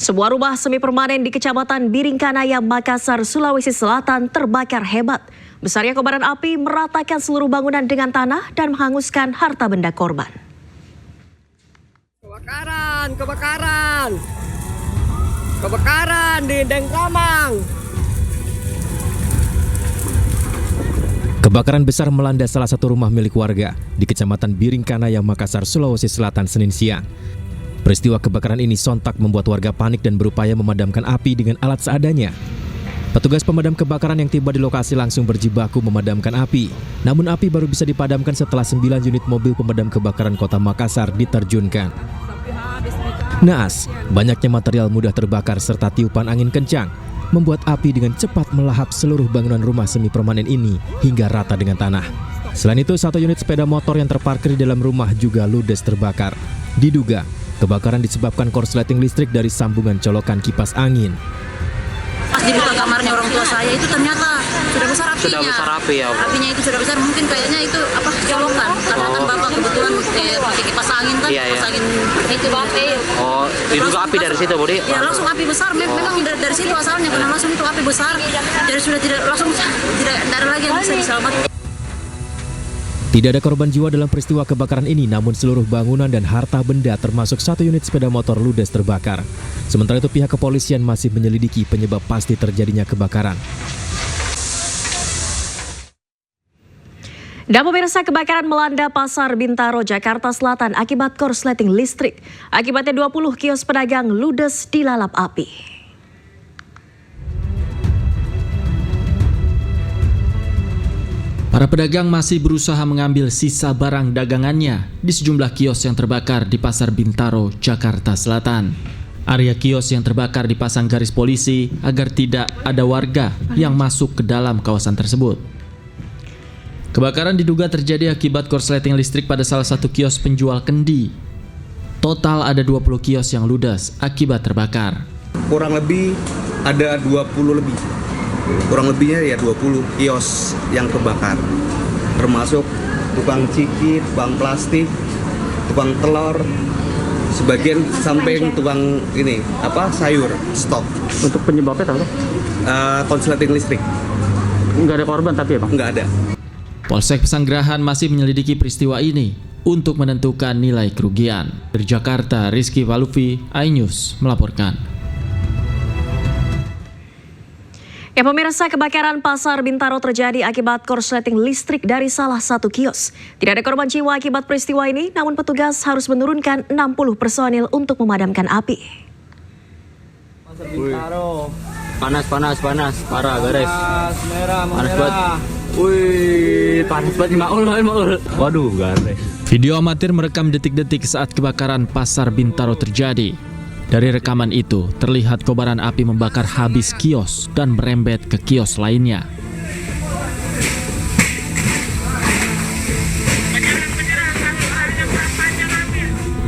Sebuah rumah semi permanen di Kecamatan Biringkanaya, Makassar, Sulawesi Selatan terbakar hebat. Besarnya kobaran api meratakan seluruh bangunan dengan tanah dan menghanguskan harta benda korban. Kebakaran di Dengkramang. Kebakaran besar melanda salah satu rumah milik warga di Kecamatan Biringkanaya, Makassar, Sulawesi Selatan, Senin siang. Peristiwa kebakaran ini sontak membuat warga panik dan berupaya memadamkan api dengan alat seadanya. Petugas pemadam kebakaran yang tiba di lokasi langsung berjibaku memadamkan api. Namun api baru bisa dipadamkan setelah 9 unit mobil pemadam kebakaran Kota Makassar diterjunkan. Naas, banyaknya material mudah terbakar serta tiupan angin kencang membuat api dengan cepat melahap seluruh bangunan rumah semi permanen ini hingga rata dengan tanah. Selain itu, 1 unit sepeda motor yang terparkir di dalam rumah juga ludes terbakar. Diduga kebakaran disebabkan korsleting listrik dari sambungan colokan kipas angin. Pas dibuka kamarnya orang tua saya itu ternyata sudah besar apinya. Sudah besar api ya. Apinya itu sudah besar, mungkin kayaknya itu colokan. Karena kan bapak kebetulan pakai kipas angin kan, kipas angin itu. Oh, diduga api dari situ, Budi? Ya langsung api besar, memang dari situ asalnya karena langsung itu api besar. Jadi sudah tidak ada lagi yang bisa diselamatkan. Tidak ada korban jiwa dalam peristiwa kebakaran ini, namun seluruh bangunan dan harta benda termasuk 1 unit sepeda motor ludes terbakar. Sementara itu pihak kepolisian masih menyelidiki penyebab pasti terjadinya kebakaran. Dan pemirsa, kebakaran melanda Pasar Bintaro, Jakarta Selatan akibat korsleting listrik. Akibatnya 20 kios pedagang ludes dilalap api. Para pedagang masih berusaha mengambil sisa barang dagangannya di sejumlah kios yang terbakar di Pasar Bintaro, Jakarta Selatan. Area kios yang terbakar dipasang garis polisi agar tidak ada warga yang masuk ke dalam kawasan tersebut. Kebakaran diduga terjadi akibat korsleting listrik pada salah satu kios penjual kendi. Total ada 20 kios yang ludes akibat terbakar. Kurang lebih ada 20 lebih. Kurang lebihnya ya 20 kios yang kebakar, termasuk tukang ciki, tukang plastik, tukang telur, sebagian sampai tukang sayur stok. Untuk penyebabnya tahu? Korsleting listrik. Nggak ada korban tapi ya, Bang? Nggak ada. Polsek Pesanggerahan masih menyelidiki peristiwa ini untuk menentukan nilai kerugian. Dari Jakarta, Rizky Valuvi, iNews melaporkan. Ya pemirsa, kebakaran Pasar Bintaro terjadi akibat korsleting listrik dari salah satu kios. Tidak ada korban jiwa akibat peristiwa ini, namun petugas harus menurunkan 60 personil untuk memadamkan api. Pasar Bintaro. Panas, parah garis. Merah. Panas banget. Wih, panas banget, maul. Waduh, garis. Video amatir merekam detik-detik saat kebakaran Pasar Bintaro terjadi. Dari rekaman itu, terlihat kobaran api membakar habis kios dan merembet ke kios lainnya.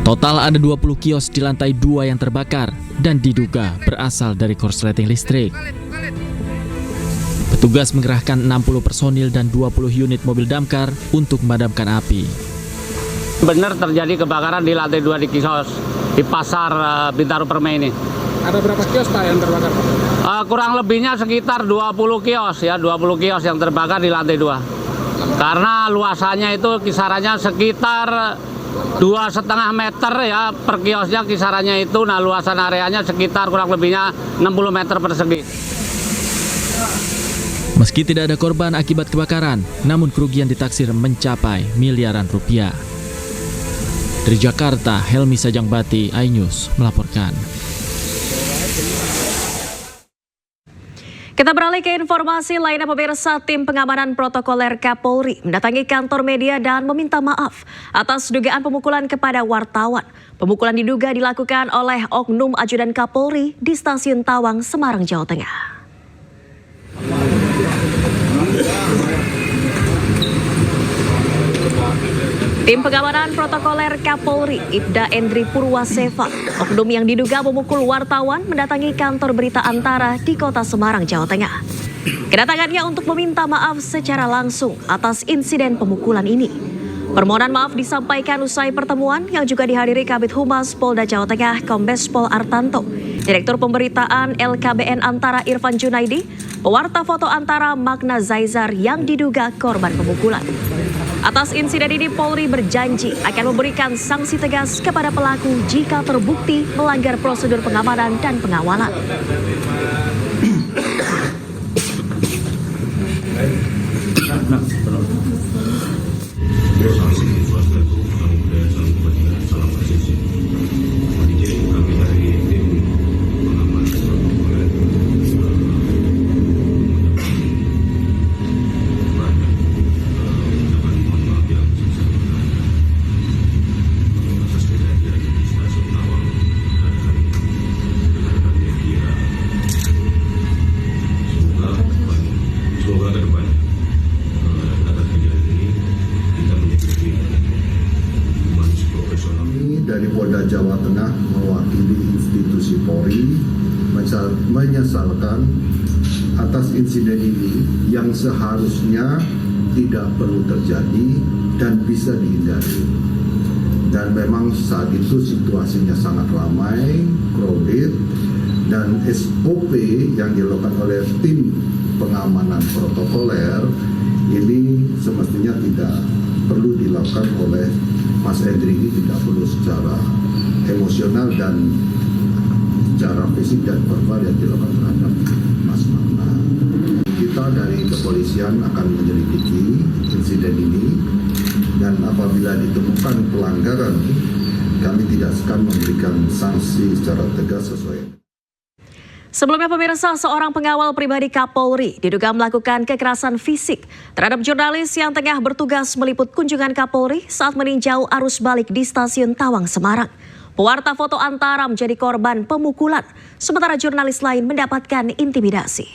Total ada 20 kios di lantai 2 yang terbakar dan diduga berasal dari korsleting listrik. Petugas mengerahkan 60 personil dan 20 unit mobil damkar untuk memadamkan api. Benar terjadi kebakaran di lantai 2 di kios di Pasar Bintaro Permai ini. Ada berapa kios Pak yang terbakar, Pak? Kurang lebihnya sekitar 20 kios ya, 20 kios yang terbakar di lantai 2. Karena luasannya itu kisarannya sekitar 2,5 meter ya per kiosnya kisarannya itu. Nah, luasan areanya sekitar kurang lebihnya 60 meter persegi. Meski tidak ada korban akibat kebakaran, namun kerugian ditaksir mencapai miliaran rupiah. Dari Jakarta, Helmi Sajangbati, iNews melaporkan. Kita beralih ke informasi lainnya pemirsa. Tim pengamanan protokoler Kapolri mendatangi kantor media dan meminta maaf atas dugaan pemukulan kepada wartawan. Pemukulan diduga dilakukan oleh oknum ajudan Kapolri di Stasiun Tawang, Semarang, Jawa Tengah. Tim pengamanan protokoler Kapolri, Ibda Endri Purwaseva, oknum yang diduga memukul wartawan mendatangi kantor Berita Antara di Kota Semarang, Jawa Tengah. Kedatangannya untuk meminta maaf secara langsung atas insiden pemukulan ini. Permohonan maaf disampaikan usai pertemuan yang juga dihadiri Kabid Humas Polda Jawa Tengah Kombes Pol Artanto Direktur Pemberitaan LKBN Antara Irfan Junaidi, pewarta foto Antara Magna Zaizar yang diduga korban pemukulan. Atas insiden ini Polri berjanji akan memberikan sanksi tegas kepada pelaku jika terbukti melanggar prosedur pengamanan dan pengawalan. Dari Polda Jawa Tengah mewakili institusi Polri menyesalkan atas insiden ini yang seharusnya tidak perlu terjadi dan bisa dihindari. Dan memang saat itu situasinya sangat ramai, crowded, dan SOP yang dilakukan oleh tim pengamanan protokoler ini semestinya tidak perlu dilakukan oleh Mas Endri, ini tidak perlu secara emosional dan secara fisik dan verbal yang dilakukan terhadap Mas Magna. Kita dari kepolisian akan menyelidiki insiden ini dan apabila ditemukan pelanggaran, kami tidak akan memberikan sanksi secara tegas sesuai. Sebelumnya pemirsa, seorang pengawal pribadi Kapolri diduga melakukan kekerasan fisik terhadap jurnalis yang tengah bertugas meliput kunjungan Kapolri saat meninjau arus balik di stasiun Tawang, Semarang. Pewarta foto Antara menjadi korban pemukulan, sementara jurnalis lain mendapatkan intimidasi.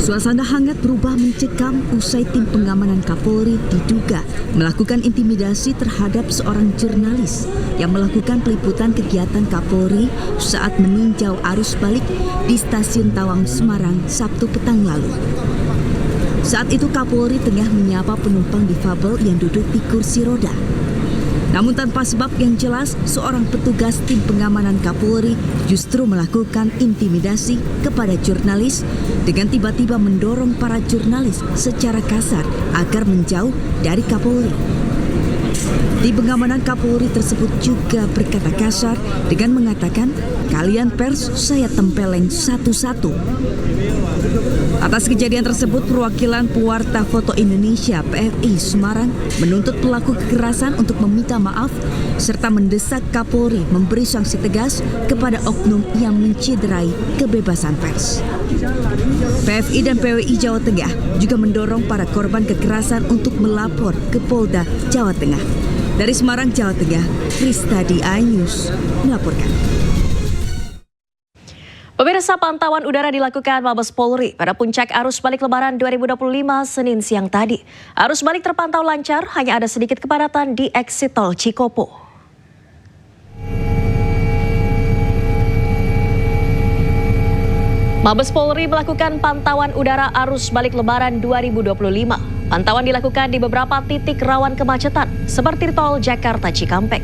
Suasana hangat berubah mencekam usai tim pengamanan Kapolri diduga melakukan intimidasi terhadap seorang jurnalis yang melakukan peliputan kegiatan Kapolri saat meninjau arus balik di stasiun Tawang, Semarang, Sabtu petang lalu. Saat itu Kapolri tengah menyapa penumpang difabel yang duduk di kursi roda. Namun tanpa sebab yang jelas, seorang petugas tim pengamanan Kapolri justru melakukan intimidasi kepada jurnalis dengan tiba-tiba mendorong para jurnalis secara kasar agar menjauh dari Kapolri. Tim pengamanan Kapolri tersebut juga berkata kasar dengan mengatakan, "Kalian pers saya tempeleng satu-satu." Atas kejadian tersebut, perwakilan Pewarta Foto Indonesia PFI Semarang menuntut pelaku kekerasan untuk meminta maaf serta mendesak Kapolri memberi sanksi tegas kepada oknum yang mencederai kebebasan pers. PFI dan PWI Jawa Tengah juga mendorong para korban kekerasan untuk melapor ke Polda Jawa Tengah. Dari Semarang, Jawa Tengah, Kristadi iNews melaporkan. Pemirsa, pantauan udara dilakukan Mabes Polri pada puncak arus balik Lebaran 2025 Senin siang tadi. Arus balik terpantau lancar, hanya ada sedikit kepadatan di eksit tol Cikopo. Mabes Polri melakukan pantauan udara arus balik Lebaran 2025. Pantauan dilakukan di beberapa titik rawan kemacetan, seperti tol Jakarta Cikampek.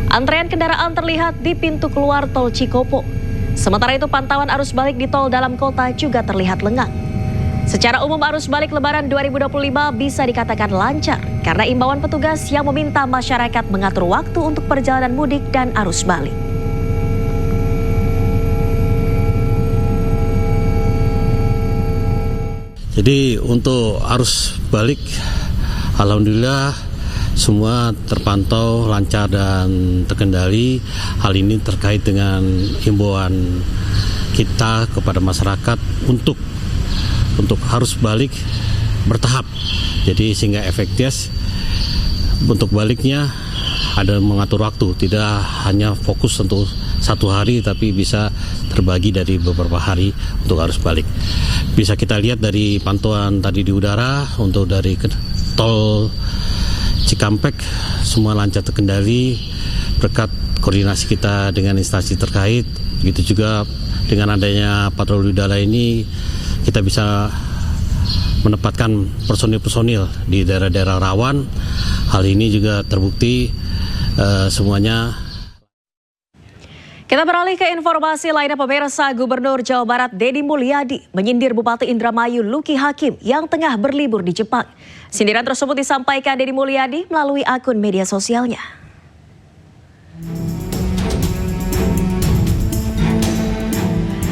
Antrean kendaraan terlihat di pintu keluar tol Cikopo. Sementara itu pantauan arus balik di tol dalam kota juga terlihat lengang. Secara umum arus balik Lebaran 2025 bisa dikatakan lancar karena imbauan petugas yang meminta masyarakat mengatur waktu untuk perjalanan mudik dan arus balik. Jadi untuk arus balik, alhamdulillah semua terpantau lancar dan terkendali. Hal ini terkait dengan himbauan kita kepada masyarakat untuk harus balik bertahap. Jadi sehingga efektif untuk baliknya ada mengatur waktu, tidak hanya fokus untuk satu hari tapi bisa terbagi dari beberapa hari untuk arus balik. Bisa kita lihat dari pantauan tadi di udara untuk dari tol Cikampek semua lancar terkendali berkat koordinasi kita dengan instansi terkait. Begitu juga dengan adanya patroli udara ini kita bisa menempatkan personil-personil di daerah-daerah rawan. Hal ini juga terbukti semuanya. Kita beralih ke informasi lainnya, pemirsa. Gubernur Jawa Barat Deddy Mulyadi menyindir Bupati Indramayu Luki Hakim yang tengah berlibur di Jepang. Sindiran tersebut disampaikan Deddy Mulyadi melalui akun media sosialnya.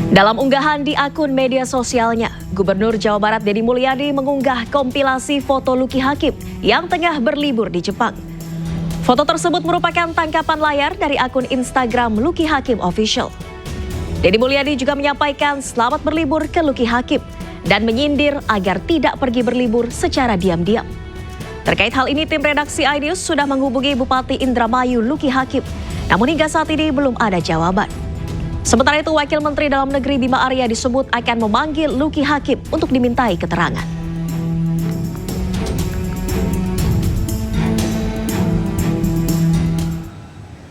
Dalam unggahan di akun media sosialnya, Gubernur Jawa Barat Deddy Mulyadi mengunggah kompilasi foto Luki Hakim yang tengah berlibur di Jepang. Foto tersebut merupakan tangkapan layar dari akun Instagram Luki Hakim Official. Deddy Mulyadi juga menyampaikan selamat berlibur ke Luki Hakim dan menyindir agar tidak pergi berlibur secara diam-diam. Terkait hal ini, tim redaksi iNews sudah menghubungi Bupati Indramayu Luki Hakim, namun hingga saat ini belum ada jawaban. Sementara itu, Wakil Menteri Dalam Negeri Bima Arya disebut akan memanggil Luki Hakim untuk dimintai keterangan.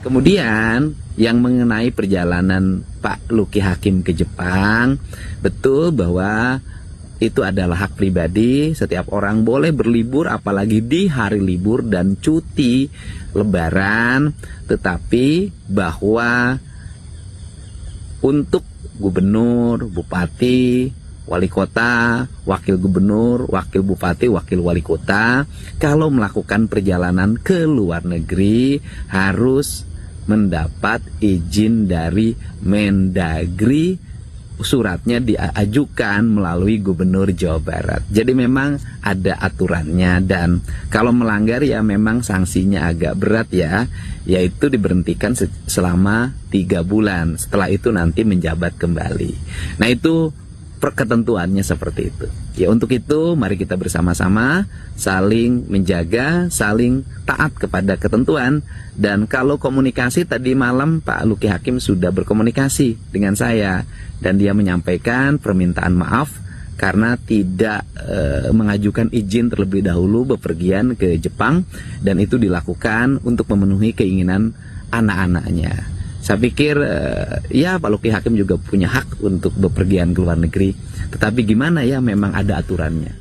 Kemudian yang mengenai perjalanan Pak Luki Hakim ke Jepang, betul bahwa itu adalah hak pribadi. Setiap orang boleh berlibur, apalagi di hari libur dan cuti lebaran. Tetapi bahwa untuk gubernur, bupati, wali kota, wakil gubernur, wakil bupati, wakil wali kota, kalau melakukan perjalanan ke luar negeri harus mendapat izin dari Mendagri. Suratnya diajukan melalui Gubernur Jawa Barat. Jadi memang ada aturannya, dan kalau melanggar ya memang sanksinya agak berat ya, yaitu diberhentikan selama 3 bulan. Setelah itu nanti menjabat kembali. Nah, itu ketentuannya seperti itu. Ya, untuk itu mari kita bersama-sama saling menjaga, saling taat kepada ketentuan. Dan kalau komunikasi, tadi malam Pak Luki Hakim sudah berkomunikasi dengan saya dan dia menyampaikan permintaan maaf karena tidak mengajukan izin terlebih dahulu bepergian ke Jepang, dan itu dilakukan untuk memenuhi keinginan anak-anaknya. Saya pikir ya Pak Luki Hakim juga punya hak untuk bepergian ke luar negeri. Tetapi gimana ya, memang ada aturannya.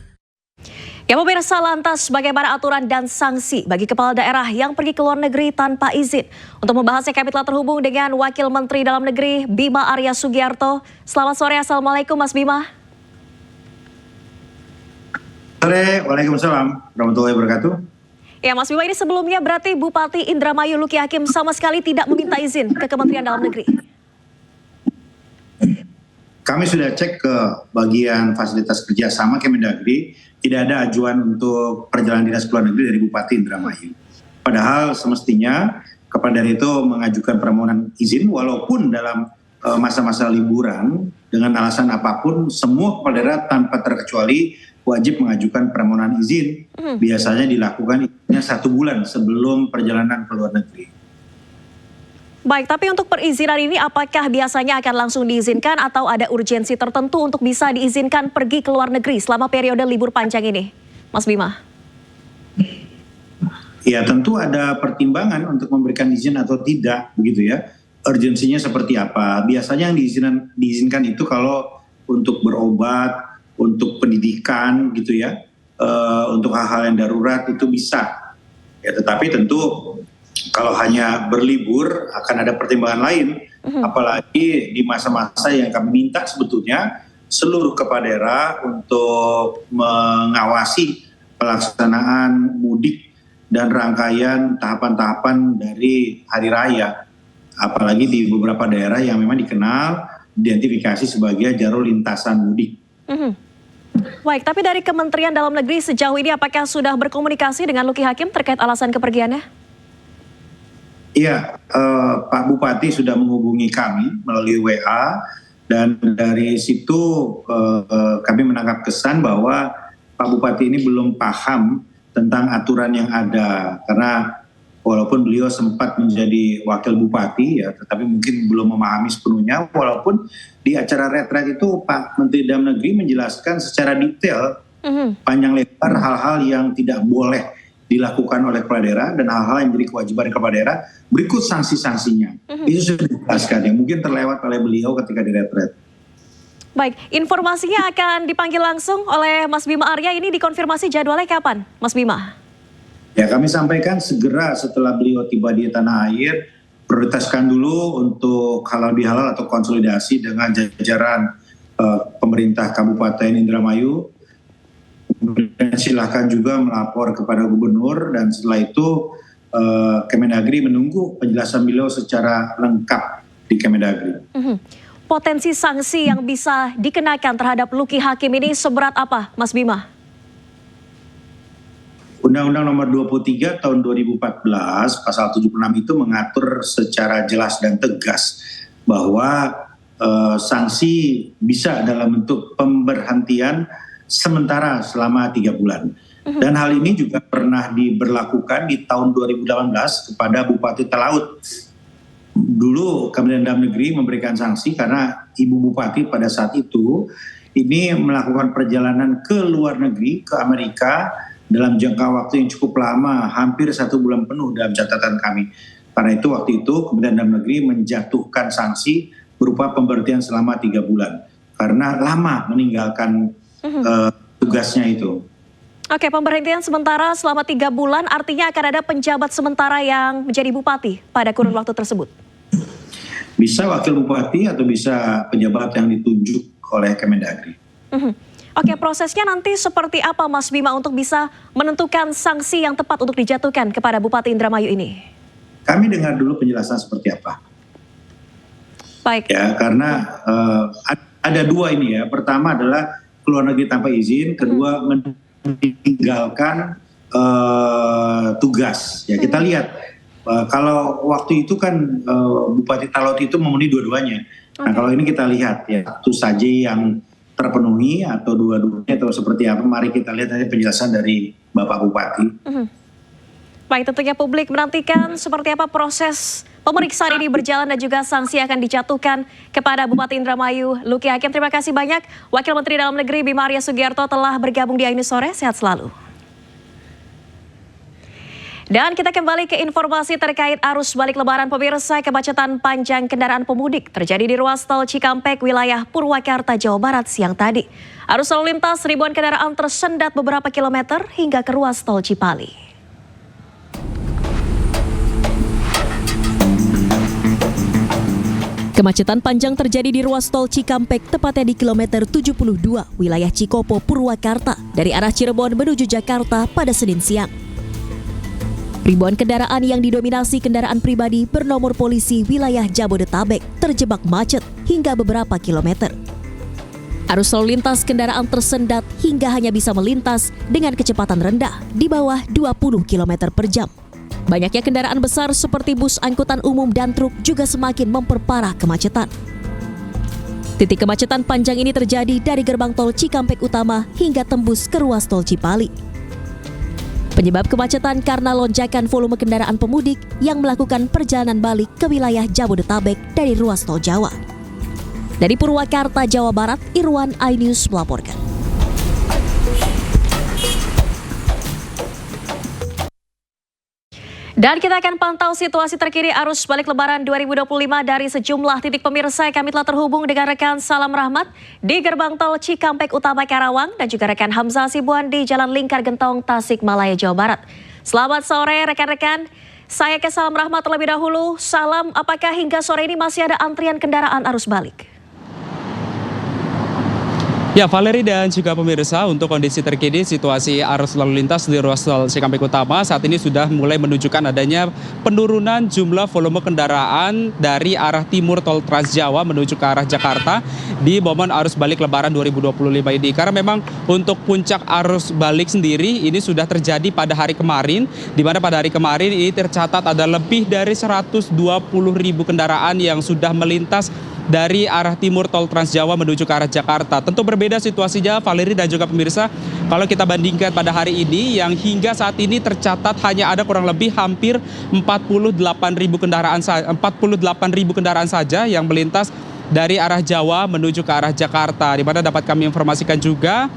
Ya pemirsa, lantas bagaimana aturan dan sanksi bagi kepala daerah yang pergi ke luar negeri tanpa izin? Untuk membahasnya kami telah terhubung dengan Wakil Menteri Dalam Negeri Bima Arya Sugiarto. Selamat sore, Assalamualaikum Mas Bima. Sore, Waalaikumsalam warahmatullahi wabarakatuh. Ya Mas Bima, ini sebelumnya berarti Bupati Indramayu Luki Hakim sama sekali tidak meminta izin ke Kementerian Dalam Negeri? Kami sudah cek ke bagian fasilitas kerjasama Kemendagri, tidak ada ajuan untuk perjalanan dinas ke luar negeri dari Bupati Indramayu. Padahal semestinya kepala daerah itu mengajukan permohonan izin walaupun dalam masa-masa liburan dengan alasan apapun, semua kepala daerah tanpa terkecuali wajib mengajukan permohonan izin. Biasanya dilakukan 1 bulan sebelum perjalanan ke luar negeri. Baik, tapi untuk perizinan ini apakah biasanya akan langsung diizinkan atau ada urgensi tertentu untuk bisa diizinkan pergi ke luar negeri selama periode libur panjang ini, Mas Bima? Ya, tentu ada pertimbangan untuk memberikan izin atau tidak, begitu ya. Urgensinya seperti apa? Biasanya yang diizinkan itu kalau untuk berobat, untuk pendidikan gitu ya, untuk hal-hal yang darurat itu bisa. Ya, tetapi tentu kalau hanya berlibur akan ada pertimbangan lain, apalagi di masa-masa yang kami minta sebetulnya seluruh kepala daerah untuk mengawasi pelaksanaan mudik dan rangkaian tahapan-tahapan dari hari raya, apalagi di beberapa daerah yang memang dikenal identifikasi sebagai jalur lintasan mudik. Baik, tapi dari Kementerian Dalam Negeri sejauh ini apakah sudah berkomunikasi dengan Luki Hakim terkait alasan kepergiannya? Iya, Pak Bupati sudah menghubungi kami melalui WA, dan dari situ kami menangkap kesan bahwa Pak Bupati ini belum paham tentang aturan yang ada, karena walaupun beliau sempat menjadi wakil bupati ya, tetapi mungkin belum memahami sepenuhnya, walaupun di acara retret itu Pak Menteri Dalam Negeri menjelaskan secara detail panjang lebar hal-hal yang tidak boleh dilakukan oleh kepala daerah dan hal-hal yang menjadi kewajiban kepala daerah, berikut sanksi-sanksinya. Itu sudah dijelaskan, yang mungkin terlewat oleh beliau ketika di retret. Baik, informasinya akan dipanggil langsung oleh Mas Bima Arya. Ini dikonfirmasi jadwalnya kapan, Mas Bima? Ya, kami sampaikan segera setelah beliau tiba di tanah air, prioritaskan dulu untuk halal bihalal atau konsolidasi dengan jajaran pemerintah Kabupaten Indramayu. Dan silahkan juga melapor kepada gubernur, dan setelah itu Kemendagri menunggu penjelasan beliau secara lengkap di Kemendagri. Potensi sanksi yang bisa dikenakan terhadap Luki Hakim ini seberat apa, Mas Bima? Undang-Undang Nomor 23 Tahun 2014 Pasal 76 itu mengatur secara jelas dan tegas bahwa sanksi bisa dalam bentuk pemberhentian sementara selama 3 bulan. Dan hal ini juga pernah diberlakukan di tahun 2018 kepada Bupati Talaut. Dulu Kementerian Dalam Negeri memberikan sanksi karena Ibu Bupati pada saat itu ini melakukan perjalanan ke luar negeri, ke Amerika dalam jangka waktu yang cukup lama, hampir 1 bulan penuh dalam catatan kami. Karena itu waktu itu Kementerian Dalam Negeri menjatuhkan sanksi berupa pemberhentian selama 3 bulan. Karena lama meninggalkan tugasnya itu. Oke, pemberhentian sementara selama 3 bulan artinya akan ada penjabat sementara yang menjadi bupati pada kurun waktu tersebut. Bisa wakil bupati atau bisa pejabat yang ditunjuk oleh Kemendagri. Oke, prosesnya nanti seperti apa Mas Bima untuk bisa menentukan sanksi yang tepat untuk dijatuhkan kepada Bupati Indramayu ini? Kami dengar dulu penjelasan seperti apa. Baik. Ya, karena ada 2 ini ya. Pertama adalah keluar negeri tanpa izin, kedua meninggalkan tugas. Ya, kita lihat kalau waktu itu kan Bupati Talaut itu memenuhi dua-duanya. Nah, kalau ini kita lihat ya, satu saja yang terpenuhi atau dua-duanya atau seperti apa. Mari kita lihat nanti penjelasan dari Bapak Bupati. Baik, tentunya publik menantikan seperti apa proses pemeriksaan ini berjalan dan juga sanksi akan dijatuhkan kepada Bupati Indramayu Luki Hakim. Terima kasih banyak Wakil Menteri Dalam Negeri Bima Arya Sugiarto telah bergabung di Ainus Sore. Sehat selalu. Dan kita kembali ke informasi terkait arus balik lebaran pemirsa. Kemacetan panjang kendaraan pemudik terjadi di ruas tol Cikampek wilayah Purwakarta, Jawa Barat siang tadi. Arus lalu lintas ribuan kendaraan tersendat beberapa kilometer hingga ke ruas tol Cipali. Kemacetan panjang terjadi di ruas tol Cikampek tepatnya di kilometer 72 wilayah Cikopo, Purwakarta dari arah Cirebon menuju Jakarta pada Senin siang. Ribuan kendaraan yang didominasi kendaraan pribadi bernomor polisi wilayah Jabodetabek terjebak macet hingga beberapa kilometer. Arus lalu lintas kendaraan tersendat hingga hanya bisa melintas dengan kecepatan rendah di bawah 20 km per jam. Banyaknya kendaraan besar seperti bus angkutan umum dan truk juga semakin memperparah kemacetan. Titik kemacetan panjang ini terjadi dari gerbang tol Cikampek Utama hingga tembus ke ruas tol Cipali. Penyebab kemacetan karena lonjakan volume kendaraan pemudik yang melakukan perjalanan balik ke wilayah Jabodetabek dari ruas tol Jawa. Dari Purwakarta, Jawa Barat, Irwan iNews melaporkan. Dan kita akan pantau situasi terkini arus balik lebaran 2025 dari sejumlah titik pemirsa. Kami telah terhubung dengan rekan Salam Rahmat di gerbang tol Cikampek Utama Karawang dan juga rekan Hamzah Sibuan di Jalan Lingkar Gentong Tasikmalaya, Jawa Barat. Selamat sore rekan-rekan. Saya ke Salam Rahmat terlebih dahulu. Salam, apakah hingga sore ini masih ada antrian kendaraan arus balik? Ya, Valeri dan juga pemirsa, untuk kondisi terkini situasi arus lalu lintas di ruas tol Cikampek Utama saat ini sudah mulai menunjukkan adanya penurunan jumlah volume kendaraan dari arah timur tol Trans Jawa menuju ke arah Jakarta di momen arus balik lebaran 2025 ini. Karena memang untuk puncak arus balik sendiri ini sudah terjadi pada hari kemarin, di mana pada hari kemarin ini tercatat ada lebih dari 120.000 kendaraan yang sudah melintas dari arah timur tol Trans Jawa menuju ke arah Jakarta. Tentu berbeda situasinya, Valeri dan juga pemirsa, kalau kita bandingkan pada hari ini yang hingga saat ini tercatat hanya ada kurang lebih hampir 48.000 kendaraan saja yang melintas dari arah Jawa menuju ke arah Jakarta, di mana dapat kami informasikan juga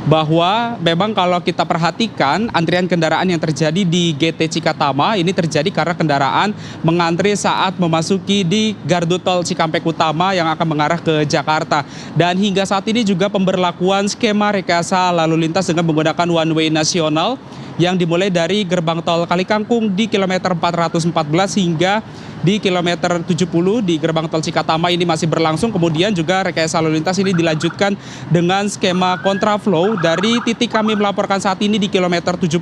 bahwa memang kalau kita perhatikan antrian kendaraan yang terjadi di GT Cikatama ini terjadi karena kendaraan mengantri saat memasuki di gardu tol Cikampek Utama yang akan mengarah ke Jakarta. Dan hingga saat ini juga pemberlakuan skema rekayasa lalu lintas dengan menggunakan one way nasional yang dimulai dari gerbang tol Kalikangkung di kilometer 414 hingga di kilometer 70 di gerbang tol Cikatama ini masih berlangsung. Kemudian juga rekayasa lalu lintas ini dilanjutkan dengan skema kontraflow dari titik kami melaporkan saat ini di kilometer 70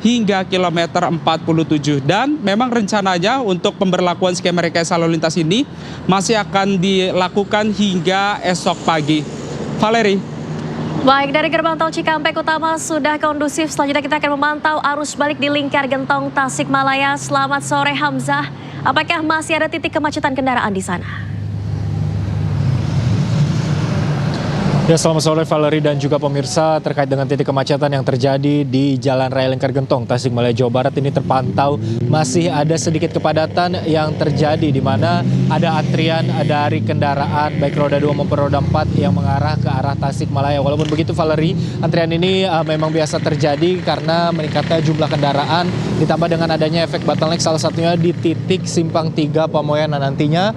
hingga kilometer 47. Dan memang rencananya untuk pemberlakuan skema rekayasa lalu lintas ini masih akan dilakukan hingga esok pagi. Valeri. Baik, dari gerbang tol Cikampek Utama sudah kondusif. Selanjutnya kita akan memantau arus balik di Lingkar Gentong Tasikmalaya. Selamat sore Hamzah. Apakah masih ada titik kemacetan kendaraan di sana? Ya, selamat sore Valeri dan juga pemirsa. Terkait dengan titik kemacetan yang terjadi di Jalan Raya Lingkar Gentong, Tasikmalaya, Jawa Barat ini terpantau masih ada sedikit kepadatan yang terjadi di mana ada antrian dari kendaraan baik roda 2 maupun roda 4 yang mengarah ke arah Tasikmalaya. Walaupun begitu Valeri, antrian ini memang biasa terjadi karena meningkatnya jumlah kendaraan ditambah dengan adanya efek bottleneck salah satunya di titik Simpang 3 Pamoyan. Nantinya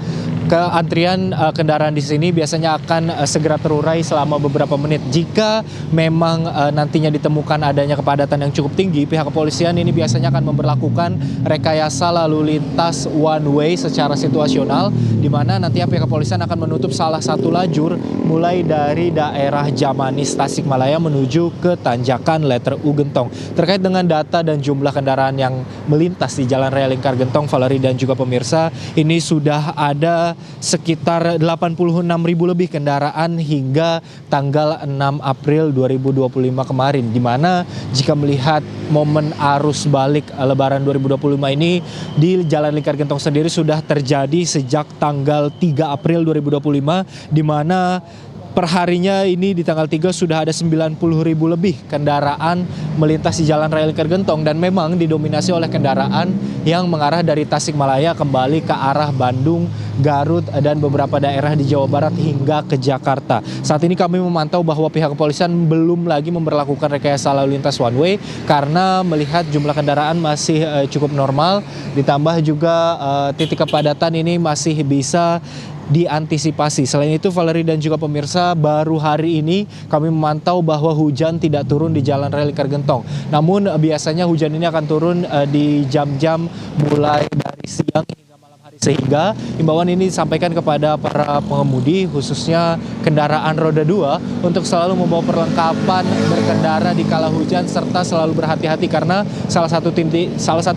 antrian kendaraan di sini biasanya akan segera terurai selama beberapa menit. Jika memang nantinya ditemukan adanya kepadatan yang cukup tinggi, pihak kepolisian ini biasanya akan memberlakukan rekayasa lalu lintas one way secara situasional, di mana nantinya pihak kepolisian akan menutup salah satu lajur mulai dari daerah Jamanis Tasikmalaya menuju ke tanjakan Letter U Gentong. Terkait dengan data dan jumlah kendaraan yang melintas di Jalan Raya Lingkar Gentong, Valeri dan juga pemirsa, ini sudah ada sekitar 86.000 lebih kendaraan hingga tanggal 6 April 2025 kemarin, di mana jika melihat momen arus balik Lebaran 2025 ini di Jalan Lingkar Gentong sendiri sudah terjadi sejak tanggal 3 April 2025, di mana perharinya ini di tanggal 3 sudah ada 90.000 lebih kendaraan melintas di Jalan Raya Lingkar Gentong, dan memang didominasi oleh kendaraan yang mengarah dari Tasikmalaya kembali ke arah Bandung, Garut, dan beberapa daerah di Jawa Barat hingga ke Jakarta. Saat ini kami memantau bahwa pihak kepolisian belum lagi memberlakukan rekayasa lalu lintas one way karena melihat jumlah kendaraan masih cukup normal, ditambah juga titik kepadatan ini masih bisa diantisipasi. Selain itu Valeri dan juga pemirsa, baru hari ini kami memantau bahwa hujan tidak turun di Jalan Raya Lingkar Gentong. Namun biasanya hujan ini akan turun di jam-jam mulai dari siang hingga malam hari, sehingga imbauan ini disampaikan kepada para pengemudi khususnya kendaraan roda 2 untuk selalu membawa perlengkapan berkendara di kala hujan serta selalu berhati-hati karena salah satu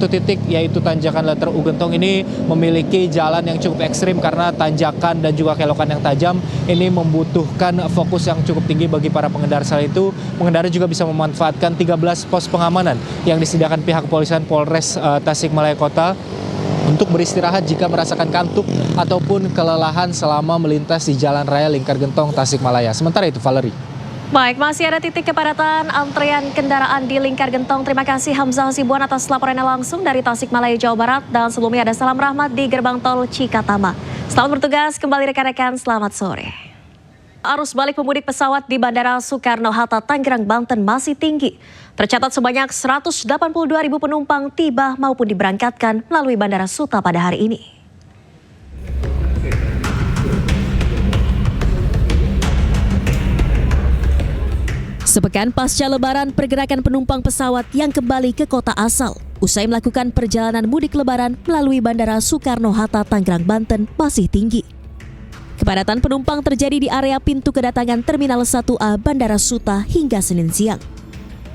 titik yaitu tanjakan Letter U Gentong ini memiliki jalan yang cukup ekstrim karena tanjakan dan juga kelokan yang tajam. Ini membutuhkan fokus yang cukup tinggi bagi para pengendara. Selain itu, pengendara juga bisa memanfaatkan 13 pos pengamanan yang disediakan pihak kepolisian Polres Tasikmalaya Kota untuk beristirahat jika merasakan kantuk ataupun kelelahan selama melintas di Jalan Raya Lingkar Gentong Tasikmalaya. Sementara itu, Valeri. Baik, masih ada titik kepadatan antrian kendaraan di Lingkar Gentong. Terima kasih Hamzah Hasibuan atas laporannya langsung dari Tasikmalaya, Jawa Barat. Dan sebelumnya ada salam rahmat di gerbang tol Cikatama. Selamat bertugas kembali rekan-rekan, selamat sore. Arus balik pemudik pesawat di Bandara Soekarno-Hatta, Tangerang, Banten masih tinggi. Tercatat sebanyak 182.000 penumpang tiba maupun diberangkatkan melalui Bandara Suta pada hari ini. Sepekan pasca Lebaran, pergerakan penumpang pesawat yang kembali ke kota asal usai melakukan perjalanan mudik Lebaran melalui Bandara Soekarno-Hatta, Tangerang, Banten masih tinggi. Kepadatan penumpang terjadi di area pintu kedatangan Terminal 1A Bandara Suta hingga Senin siang.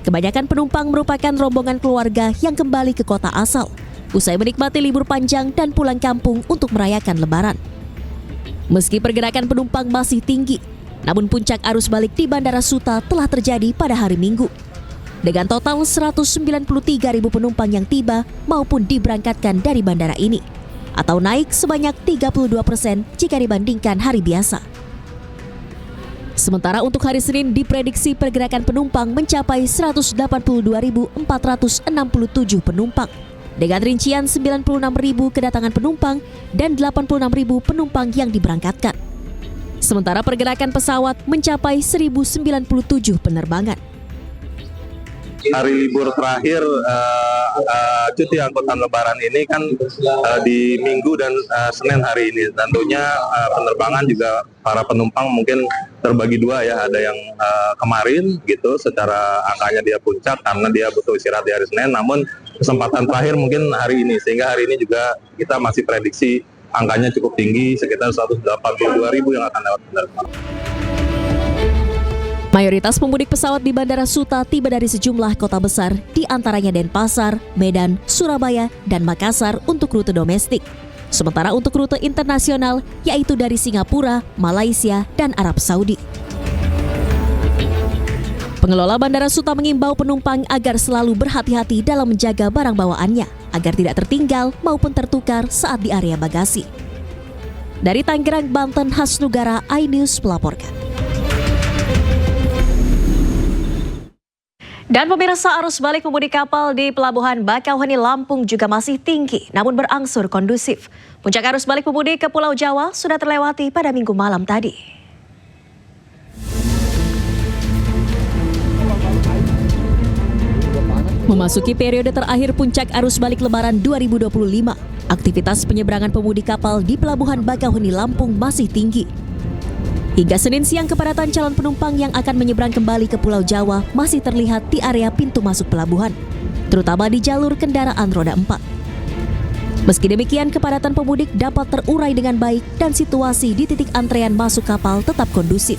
Kebanyakan penumpang merupakan rombongan keluarga yang kembali ke kota asal usai menikmati libur panjang dan pulang kampung untuk merayakan Lebaran. Meski pergerakan penumpang masih tinggi, namun puncak arus balik di Bandara Suta telah terjadi pada hari Minggu. Dengan total 193.000 penumpang yang tiba maupun diberangkatkan dari bandara ini, atau naik sebanyak 32% jika dibandingkan hari biasa. Sementara untuk hari Senin diprediksi pergerakan penumpang mencapai 182.467 penumpang, dengan rincian 96.000 kedatangan penumpang dan 86.000 penumpang yang diberangkatkan. Sementara pergerakan pesawat mencapai 1.097 penerbangan. Hari libur terakhir cuti angkutan lebaran ini kan di Minggu dan Senin hari ini. Tentunya penerbangan juga para penumpang mungkin terbagi dua ya. Ada yang kemarin gitu secara angkanya dia puncak karena dia butuh istirahat di hari Senin. Namun kesempatan terakhir mungkin hari ini, sehingga hari ini juga kita masih prediksi angkanya cukup tinggi, sekitar 182.000 yang akan lewat penerbangan. Mayoritas pemudik pesawat di Bandara Suta tiba dari sejumlah kota besar, di antaranya Denpasar, Medan, Surabaya, dan Makassar untuk rute domestik. Sementara untuk rute internasional, yaitu dari Singapura, Malaysia, dan Arab Saudi. Pengelola Bandara Suta mengimbau penumpang agar selalu berhati-hati dalam menjaga barang bawaannya, agar tidak tertinggal maupun tertukar saat di area bagasi. Dari Tangerang, Banten, Hasnugara, iNews melaporkan. Dan pemirsa, arus balik pemudik kapal di Pelabuhan Bakauheni, Lampung juga masih tinggi, namun berangsur kondusif. Puncak arus balik pemudik ke Pulau Jawa sudah terlewati pada Minggu malam tadi. Memasuki periode terakhir puncak arus balik Lebaran 2025, aktivitas penyeberangan pemudik kapal di Pelabuhan Bakauheni, Lampung masih tinggi. Hingga Senin siang, kepadatan calon penumpang yang akan menyeberang kembali ke Pulau Jawa masih terlihat di area pintu masuk pelabuhan, terutama di jalur kendaraan roda 4. Meski demikian, kepadatan pemudik dapat terurai dengan baik dan situasi di titik antrean masuk kapal tetap kondusif.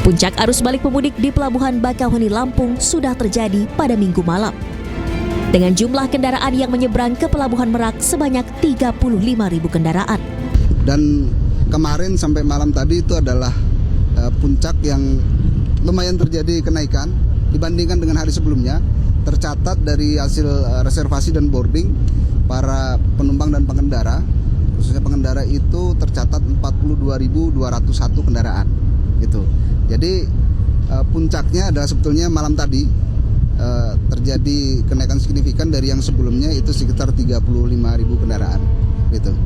Puncak arus balik pemudik di Pelabuhan Bakauheni, Lampung sudah terjadi pada Minggu malam, dengan jumlah kendaraan yang menyeberang ke Pelabuhan Merak sebanyak 35.000 kendaraan. Dan kemarin sampai malam tadi itu adalah puncak yang lumayan terjadi kenaikan dibandingkan dengan hari sebelumnya. Tercatat dari hasil reservasi dan boarding para penumpang dan pengendara, khususnya pengendara itu tercatat 42.201 kendaraan. Gitu. Jadi puncaknya adalah sebetulnya malam tadi terjadi kenaikan signifikan dari yang sebelumnya itu sekitar 35.000 kendaraan. Gitu.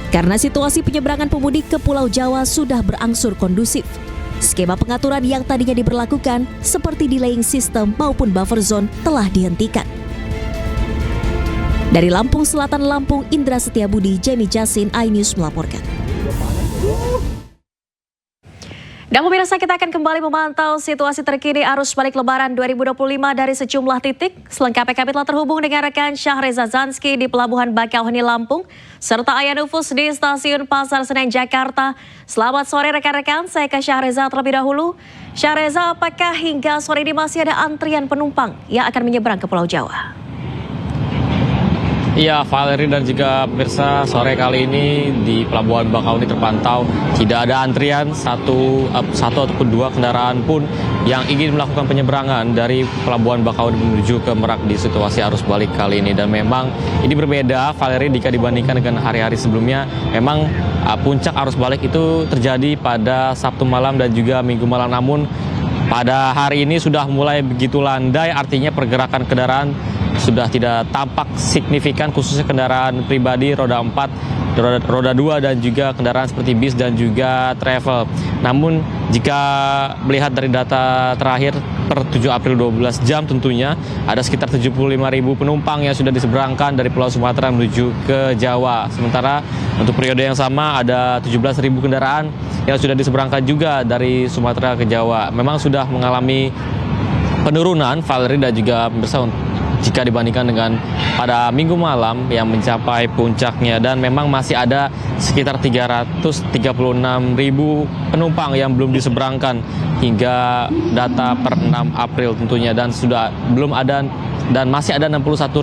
Karena situasi penyeberangan pemudik ke Pulau Jawa sudah berangsur kondusif, skema pengaturan yang tadinya diberlakukan seperti delaying system maupun buffer zone telah dihentikan. Dari Lampung Selatan, Lampung, Indra Setiabudi, Jamie Jasin, iNews melaporkan. Dan pemirsa, kita akan kembali memantau situasi terkini arus balik Lebaran 2025 dari sejumlah titik. Selengkapnya kami telah terhubung dengan rekan Syahreza Zanski di Pelabuhan Bakauheni, Lampung, serta Ayah Nufus di Stasiun Pasar Senen, Jakarta. Selamat sore rekan-rekan, saya ke Syahreza terlebih dahulu. Syahreza, apakah hingga sore ini masih ada antrian penumpang yang akan menyeberang ke Pulau Jawa? Iya, Valeri dan juga pemirsa, sore kali ini di Pelabuhan Bakauheni terpantau tidak ada antrian satu ataupun dua kendaraan pun yang ingin melakukan penyeberangan dari Pelabuhan Bakauheni menuju ke Merak di situasi arus balik kali ini. Dan memang ini berbeda, Valeri, jika dibandingkan dengan hari-hari sebelumnya. Memang puncak arus balik itu terjadi pada Sabtu malam dan juga Minggu malam, namun pada hari ini sudah mulai begitu landai, artinya pergerakan kendaraan sudah tidak tampak signifikan, khususnya kendaraan pribadi roda 4, roda 2 dan juga kendaraan seperti bis dan juga travel. Namun jika melihat dari data terakhir per 7 April 12 jam tentunya ada sekitar 75.000 penumpang yang sudah diseberangkan dari Pulau Sumatera menuju ke Jawa. Sementara untuk periode yang sama ada 17.000 kendaraan yang sudah diseberangkan juga dari Sumatera ke Jawa. Memang sudah mengalami penurunan, Valeri dan juga pemirsa, jika dibandingkan dengan pada Minggu malam yang mencapai puncaknya, dan memang masih ada sekitar 336.000 penumpang yang belum diseberangkan hingga data per 6 April tentunya, dan sudah belum ada dan masih ada 61.000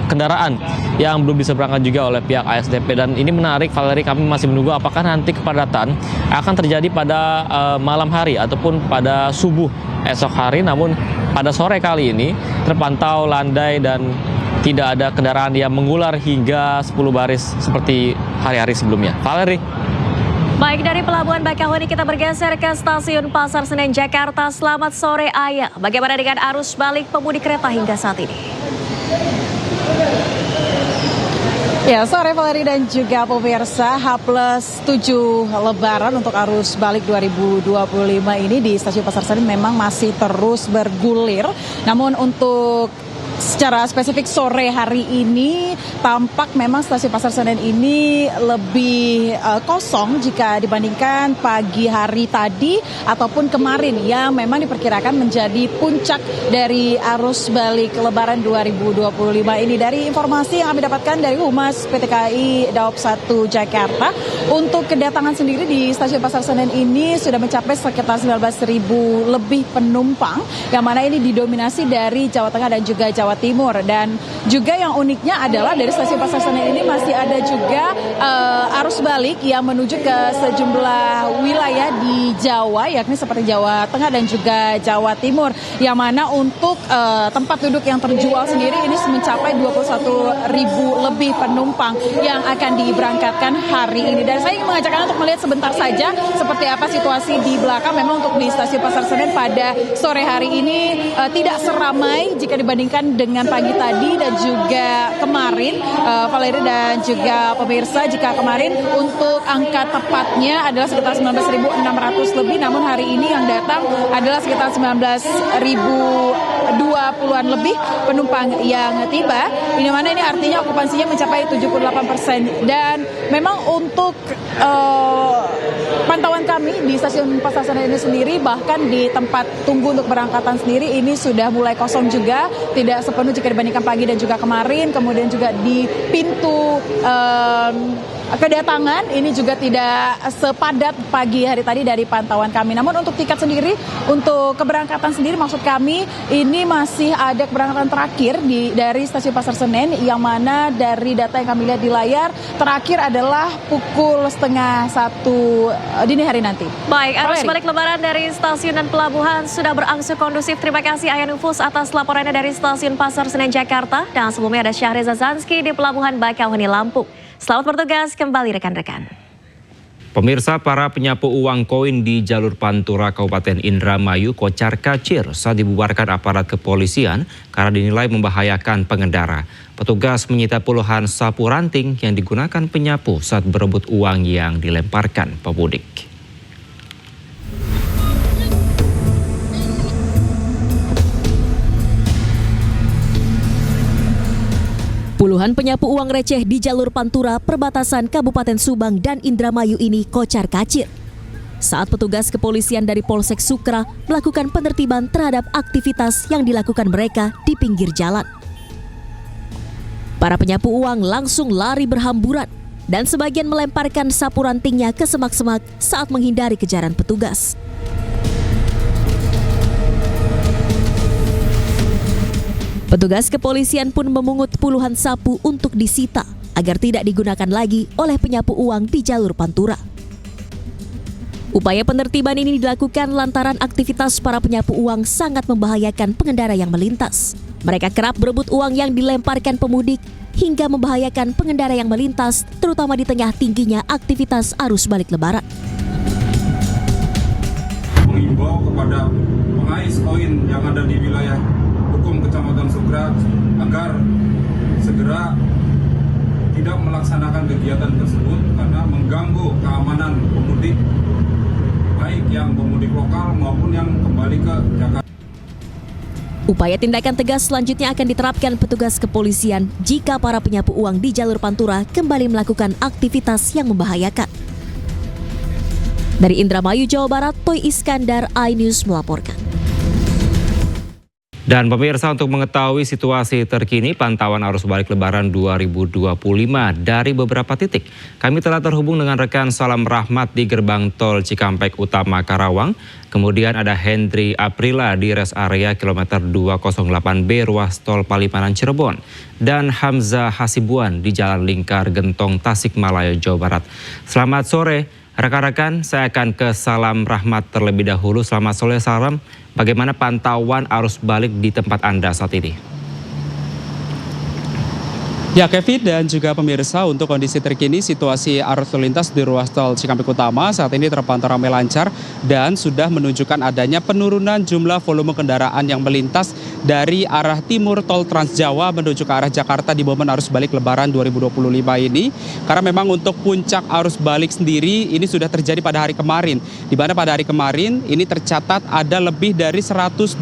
kendaraan yang belum diseberangkan juga oleh pihak ASDP. Dan ini menarik, Valeri, kami masih menunggu apakah nanti kepadatan akan terjadi pada malam hari ataupun pada subuh esok hari. Namun pada sore kali ini terpantau landai dan tidak ada kendaraan yang mengular hingga 10 baris seperti hari-hari sebelumnya. Valeri. Baik, dari Pelabuhan Bakauheni kita bergeser ke Stasiun Pasar Senen, Jakarta. Selamat sore, Ayah. Bagaimana dengan arus balik pemudik kereta hingga saat ini? Ya, sore Valeri dan juga pemirsa, H+7 Lebaran untuk arus balik 2025 ini di Stasiun Pasar Senen memang masih terus bergulir. Namun untuk secara spesifik sore hari ini tampak memang Stasiun Pasar Senen ini lebih kosong jika dibandingkan pagi hari tadi ataupun kemarin yang memang diperkirakan menjadi puncak dari arus balik Lebaran 2025 ini. Dari informasi yang kami dapatkan dari Humas PT KAI Daop 1 Jakarta, untuk kedatangan sendiri di Stasiun Pasar Senen ini sudah mencapai sekitar 19.000 lebih penumpang, yang mana ini didominasi dari Jawa Tengah dan juga Jawa Timur. Dan juga yang uniknya adalah dari Stasiun Pasar Senen ini masih ada juga arus balik yang menuju ke sejumlah wilayah di Jawa, yakni seperti Jawa Tengah dan juga Jawa Timur, yang mana untuk tempat duduk yang terjual sendiri ini mencapai 21.000 lebih penumpang yang akan diberangkatkan hari ini. Dan saya ingin mengajak Anda untuk melihat sebentar saja seperti apa situasi di belakang. Memang untuk di Stasiun Pasar Senen pada sore hari ini tidak seramai jika dibandingkan dengan pagi tadi dan juga kemarin, Valeri dan juga pemirsa. Jika kemarin untuk angka tepatnya adalah sekitar 19.600 lebih, namun hari ini yang datang adalah sekitar 19.020-an lebih penumpang yang tiba. Ini mana ini artinya okupansinya mencapai 78%. Dan memang untuk pantauan kami di Stasiun Pasar Senen ini sendiri, bahkan di tempat tunggu untuk berangkatan sendiri ini sudah mulai kosong juga, tidak sepenuh jika dibandingkan pagi dan juga kemarin. Kemudian juga di pintu kedatangan ini juga tidak sepadat pagi hari tadi dari pantauan kami. Namun untuk tiket sendiri, untuk keberangkatan sendiri maksud kami, ini masih ada keberangkatan terakhir dari Stasiun Pasar Senen, yang mana dari data yang kami lihat di layar terakhir adalah pukul 12:30 dini hari nanti. Baik, arus balik Lebaran dari stasiun dan pelabuhan sudah berangsur kondusif. Terima kasih Ayah Nufus atas laporannya dari Stasiun Pasar Senen Jakarta. Dan sebelumnya ada Syahriza Zanski di Pelabuhan Bakauheni Lampung. Selamat bertugas kembali rekan-rekan. Pemirsa, para penyapu uang koin di jalur Pantura Kabupaten Indramayu kocar-kacir saat dibubarkan aparat kepolisian karena dinilai membahayakan pengendara. Petugas menyita puluhan sapu ranting yang digunakan penyapu saat berebut uang yang dilemparkan pemudik. Puluhan penyapu uang receh di jalur Pantura perbatasan Kabupaten Subang dan Indramayu ini kocar-kacir saat petugas kepolisian dari Polsek Sukra melakukan penertiban terhadap aktivitas yang dilakukan mereka di pinggir jalan. Para penyapu uang langsung lari berhamburan dan sebagian melemparkan sapu rantingnya ke semak-semak saat menghindari kejaran petugas. Petugas kepolisian pun memungut puluhan sapu untuk disita agar tidak digunakan lagi oleh penyapu uang di jalur Pantura. Upaya penertiban ini dilakukan lantaran aktivitas para penyapu uang sangat membahayakan pengendara yang melintas. Mereka kerap berebut uang yang dilemparkan pemudik hingga membahayakan pengendara yang melintas, terutama di tengah tingginya aktivitas arus balik Lebaran. Mengimbau kepada pengais koin yang ada di wilayah hukum Kecamatan Sukra agar segera tidak melaksanakan kegiatan tersebut karena mengganggu keamanan pemudik, baik yang pemudik lokal maupun yang kembali ke Jakarta. Upaya tindakan tegas selanjutnya akan diterapkan petugas kepolisian jika para penyapu uang di jalur Pantura kembali melakukan aktivitas yang membahayakan. Dari Indramayu, Jawa Barat, Toy Iskandar, iNews melaporkan. Dan pemirsa, untuk mengetahui situasi terkini pantauan arus balik Lebaran 2025 dari beberapa titik, kami telah terhubung dengan rekan Salam Rahmat di gerbang tol Cikampek Utama Karawang. Kemudian ada Hendri Aprila di rest area kilometer 208B ruas tol Palimanan Cirebon. Dan Hamzah Hasibuan di Jalan Lingkar Gentong Tasikmalaya, Jawa Barat. Selamat sore rekan-rekan, saya akan ke Salam Rahmat terlebih dahulu. Selamat sore Salam. Bagaimana pantauan arus balik di tempat Anda saat ini? Ya Kevin dan juga pemirsa, untuk kondisi terkini situasi arus lalu lintas di ruas tol Cikampek Utama saat ini terpantau ramai lancar dan sudah menunjukkan adanya penurunan jumlah volume kendaraan yang melintas dari arah timur tol Trans Jawa menuju ke arah Jakarta di momen arus balik Lebaran 2025 ini. Karena memang untuk puncak arus balik sendiri ini sudah terjadi pada hari kemarin. Di mana pada hari kemarin ini tercatat ada lebih dari 120.000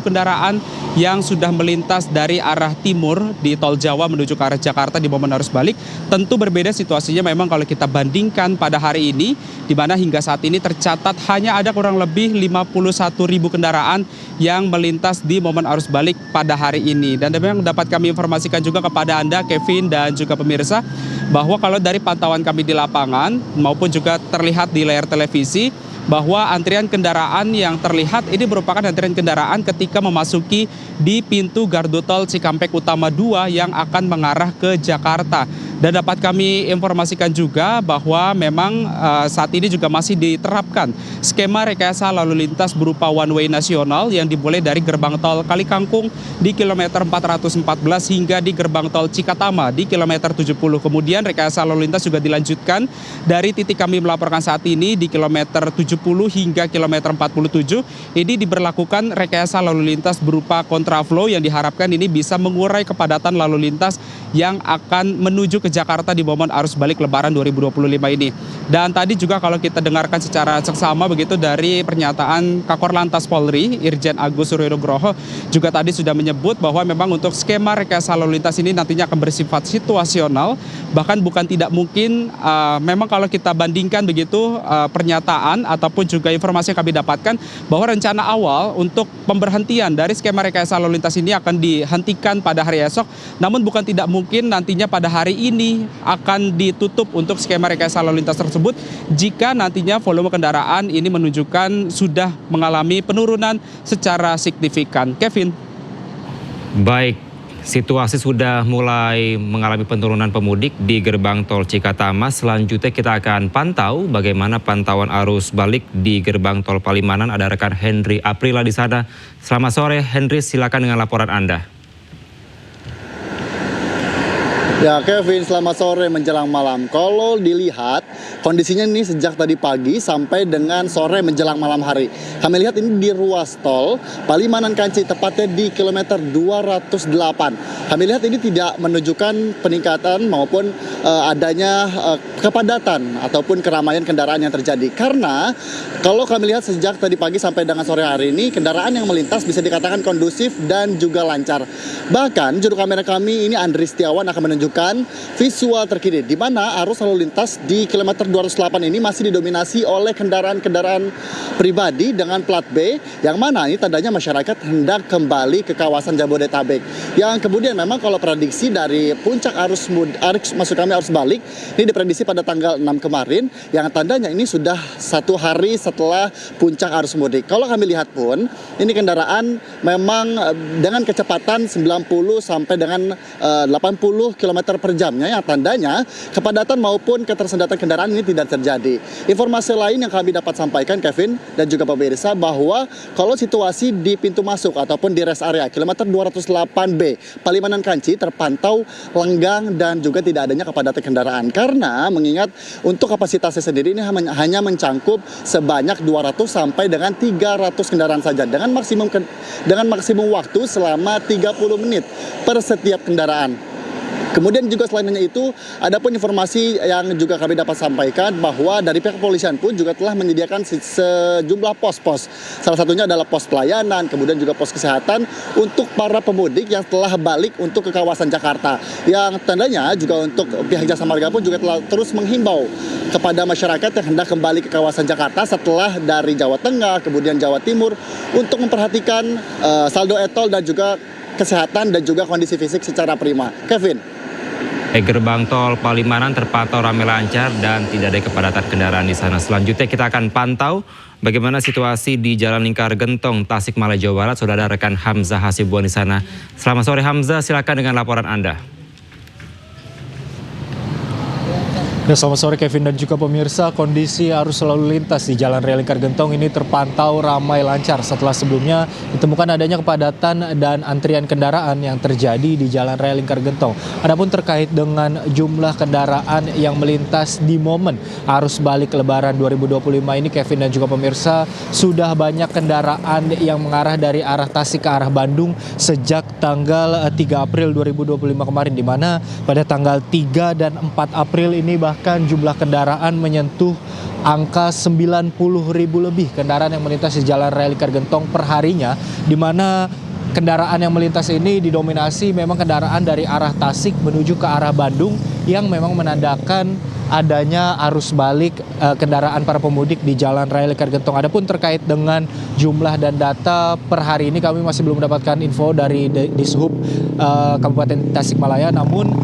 kendaraan yang sudah melintas dari arah timur di tol Jawa menuju ke arah Jakarta di momen arus balik. Tentu berbeda situasinya memang kalau kita bandingkan pada hari ini, di mana hingga saat ini tercatat hanya ada kurang lebih 51.000 kendaraan yang melintas di momen arus balik pada hari ini. Dan memang dapat kami informasikan juga kepada Anda, Kevin, dan juga pemirsa, bahwa kalau dari pantauan kami di lapangan maupun juga terlihat di layar televisi, bahwa antrian kendaraan yang terlihat ini merupakan antrian kendaraan ketika memasuki di pintu gardu tol Cikampek Utama 2 yang akan mengarah ke Jakarta. Dan dapat kami informasikan juga bahwa memang saat ini juga masih diterapkan skema rekayasa lalu lintas berupa one way nasional yang dimulai dari gerbang tol Kalikangkung di kilometer 414 hingga di gerbang tol Cikatama di kilometer 70. Kemudian rekayasa lalu lintas juga dilanjutkan dari titik kami melaporkan saat ini di kilometer 70 hingga kilometer 47. Ini diberlakukan rekayasa lalu lintas berupa kontraflow yang diharapkan ini bisa mengurai kepadatan lalu lintas yang akan menuju ke Jakarta di momen arus balik Lebaran 2025 ini. Dan tadi juga kalau kita dengarkan secara seksama begitu dari pernyataan Kakor Lantas Polri, Irjen Agus Suryonugroho, juga tadi sudah menyebut bahwa memang untuk skema rekayasa lalu lintas ini nantinya akan bersifat situasional, bahkan bukan tidak mungkin memang kalau kita bandingkan begitu pernyataan ataupun juga informasi yang kami dapatkan bahwa rencana awal untuk pemberhentian dari skema rekayasa lalu lintas ini akan dihentikan pada hari esok, namun bukan tidak mungkin nantinya pada hari ini akan ditutup untuk skema rekayasa lalu lintas tersebut jika nantinya volume kendaraan ini menunjukkan sudah mengalami penurunan secara signifikan. Kevin. Baik, situasi sudah mulai mengalami penurunan pemudik di gerbang tol Cikatama. Selanjutnya kita akan pantau bagaimana pantauan arus balik di gerbang tol Palimanan. Ada rekan Henry Aprila di sana. Selamat sore Henry, silakan dengan laporan Anda. Ya Kevin, selamat sore menjelang malam. Kalau dilihat kondisinya ini sejak tadi pagi sampai dengan sore menjelang malam hari. Kami lihat ini di ruas tol Palimanan Kanci, tepatnya di kilometer 208. Kami lihat ini tidak menunjukkan peningkatan maupun adanya kepadatan ataupun keramaian kendaraan yang terjadi. Karena kalau kami lihat sejak tadi pagi sampai dengan sore hari ini, kendaraan yang melintas bisa dikatakan kondusif dan juga lancar. Bahkan juru kamera kami ini Andri Setiawan akan menunjukkan visual terkini di mana arus lalu lintas di kilometer 208 ini masih didominasi oleh kendaraan-kendaraan pribadi dengan plat B, yang mana ini tandanya masyarakat hendak kembali ke kawasan Jabodetabek. Yang kemudian memang kalau prediksi dari puncak arus balik ini diprediksi pada tanggal 6 kemarin, yang tandanya ini sudah 1 hari setelah puncak arus mudik. Kalau kami lihat pun ini kendaraan memang dengan kecepatan 90 sampai dengan 80 km per jamnya, yang tandanya kepadatan maupun ketersendatan kendaraan ini tidak terjadi. Informasi lain yang kami dapat sampaikan Kevin dan juga pemirsa, bahwa kalau situasi di pintu masuk ataupun di rest area kilometer 208B Palimanan Kanci terpantau lenggang dan juga tidak adanya kepadatan kendaraan, karena mengingat untuk kapasitasnya sendiri ini hanya mencangkup sebanyak 200 sampai dengan 300 kendaraan saja dengan maksimum waktu selama 30 menit per setiap kendaraan. Kemudian juga selain itu, ada pun informasi yang juga kami dapat sampaikan bahwa dari pihak kepolisian pun juga telah menyediakan sejumlah pos-pos. Salah satunya adalah pos pelayanan, kemudian juga pos kesehatan untuk para pemudik yang telah balik untuk ke kawasan Jakarta. Yang tandanya juga untuk pihak Jasa Marga pun juga telah terus menghimbau kepada masyarakat yang hendak kembali ke kawasan Jakarta setelah dari Jawa Tengah, kemudian Jawa Timur, untuk memperhatikan saldo e-tol dan juga kesehatan dan juga kondisi fisik secara prima. Kevin. Gerbang tol Palimanan terpantau ramai lancar dan tidak ada kepadatan kendaraan di sana. Selanjutnya kita akan pantau bagaimana situasi di Jalan Lingkar Gentong, Tasikmalaya, Jawa Barat. Sudah ada rekan Hamzah Hasibuan di sana. Selamat sore Hamzah, silakan dengan laporan Anda. Ya, selamat sore Kevin dan juga pemirsa. Kondisi arus lalu lintas di Jalan Raya Lingkar Gentong ini terpantau ramai lancar setelah sebelumnya ditemukan adanya kepadatan dan antrian kendaraan yang terjadi di Jalan Raya Lingkar Gentong. Adapun terkait dengan jumlah kendaraan yang melintas di momen arus balik Lebaran 2025 ini, Kevin dan juga pemirsa, sudah banyak kendaraan yang mengarah dari arah Tasik ke arah Bandung sejak tanggal 3 April 2025 kemarin, di mana pada tanggal 3 dan 4 April ini bahkan jumlah kendaraan menyentuh angka 90.000 lebih kendaraan yang melintas di Jalan Raya Lingkar Gentong per harinya, di mana kendaraan yang melintas ini didominasi memang kendaraan dari arah Tasik menuju ke arah Bandung yang memang menandakan adanya arus balik kendaraan para pemudik di Jalan Raya Lingkar Gentong. Adapun terkait dengan jumlah dan data per hari ini kami masih belum mendapatkan info dari Dishub Kabupaten Tasikmalaya, namun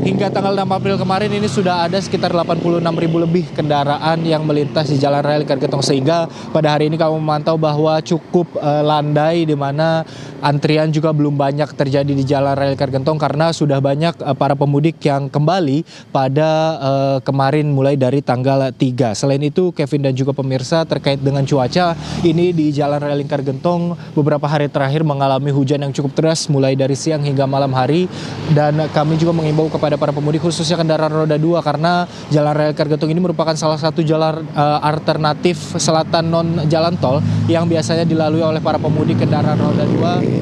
hingga tanggal 6 April kemarin ini sudah ada sekitar 86.000 lebih kendaraan yang melintas di Jalan Raya Lingkar Gentong, sehingga pada hari ini kami memantau bahwa cukup landai, di mana antrian juga belum banyak terjadi di Jalan Raya Lingkar Gentong karena sudah banyak para pemudik yang kembali pada kemarin mulai dari tanggal 3. Selain itu, Kevin dan juga pemirsa, terkait dengan cuaca ini di Jalan Raya Lingkar Gentong beberapa hari terakhir mengalami hujan yang cukup deras mulai dari siang hingga malam hari, dan kami juga mengimbau kepada para pemudik khususnya kendaraan roda 2 karena Jalan Raya Lingkar Gentong ini merupakan salah satu jalan alternatif selatan non jalan tol yang biasanya dilalui oleh para pemudik kendaraan roda 2.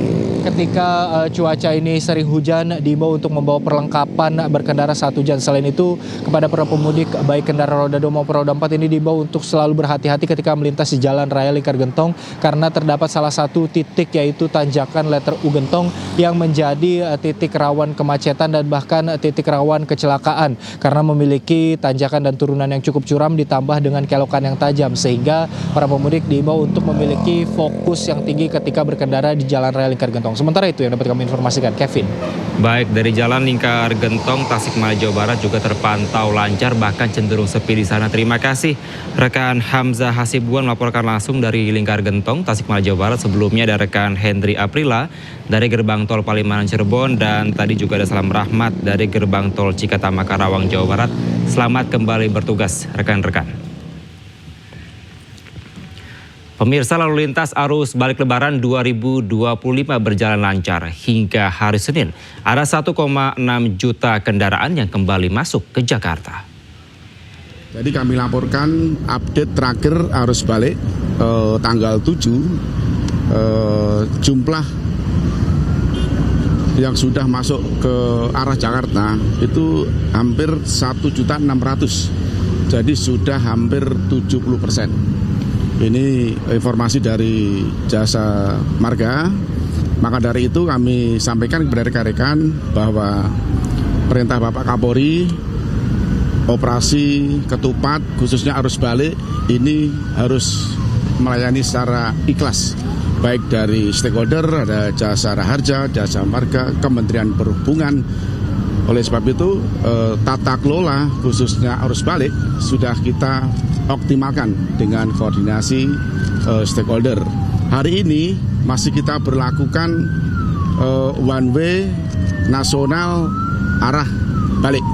Ketika cuaca ini sering hujan, diimbau untuk membawa perlengkapan berkendara saat hujan. Selain itu, kepada para pemudik baik kendaraan roda 2 maupun roda 4 ini diimbau untuk selalu berhati-hati ketika melintas di Jalan Raya Lingkar Gentong karena terdapat salah satu titik, yaitu tanjakan Letter U Gentong, yang menjadi titik rawan kemacetan dan bahkan titik rawan kecelakaan karena memiliki tanjakan dan turunan yang cukup curam ditambah dengan kelokan yang tajam, sehingga para pemudik diimbau untuk memiliki fokus yang tinggi ketika berkendara di Jalan Raya Lingkar Gentong. Sementara itu yang dapat kami informasikan, Kevin. Baik, dari Jalan Lingkar Gentong, Tasikmalaya, Jawa Barat juga terpantau lancar, bahkan cenderung sepi di sana. Terima kasih rekan Hamzah Hasibuan melaporkan langsung dari Lingkar Gentong, Tasikmalaya, Jawa Barat. Sebelumnya ada rekan Hendri Aprila dari gerbang tol Palimanan Cirebon, dan tadi juga ada Salam Rahmat dari gerbang tol Cikatama Karawang, Jawa Barat. Selamat kembali bertugas rekan-rekan. Pemirsa, lalu lintas arus balik Lebaran 2025 berjalan lancar hingga hari Senin. Ada 1,6 juta kendaraan yang kembali masuk ke Jakarta. Jadi kami laporkan update terakhir arus balik tanggal 7, jumlah yang sudah masuk ke arah Jakarta itu hampir 1.600.000. Jadi sudah hampir 70%. Ini informasi dari Jasa Marga. Maka dari itu kami sampaikan kepada rekan-rekan bahwa perintah Bapak Kapolri, operasi ketupat khususnya arus balik ini harus melayani secara ikhlas, baik dari stakeholder, ada Jasa Raharja, Jasa Marga, Kementerian Perhubungan. Oleh sebab itu tata kelola khususnya arus balik sudah kita optimalkan dengan koordinasi stakeholder. Hari ini masih kita berlakukan one way nasional arah balik.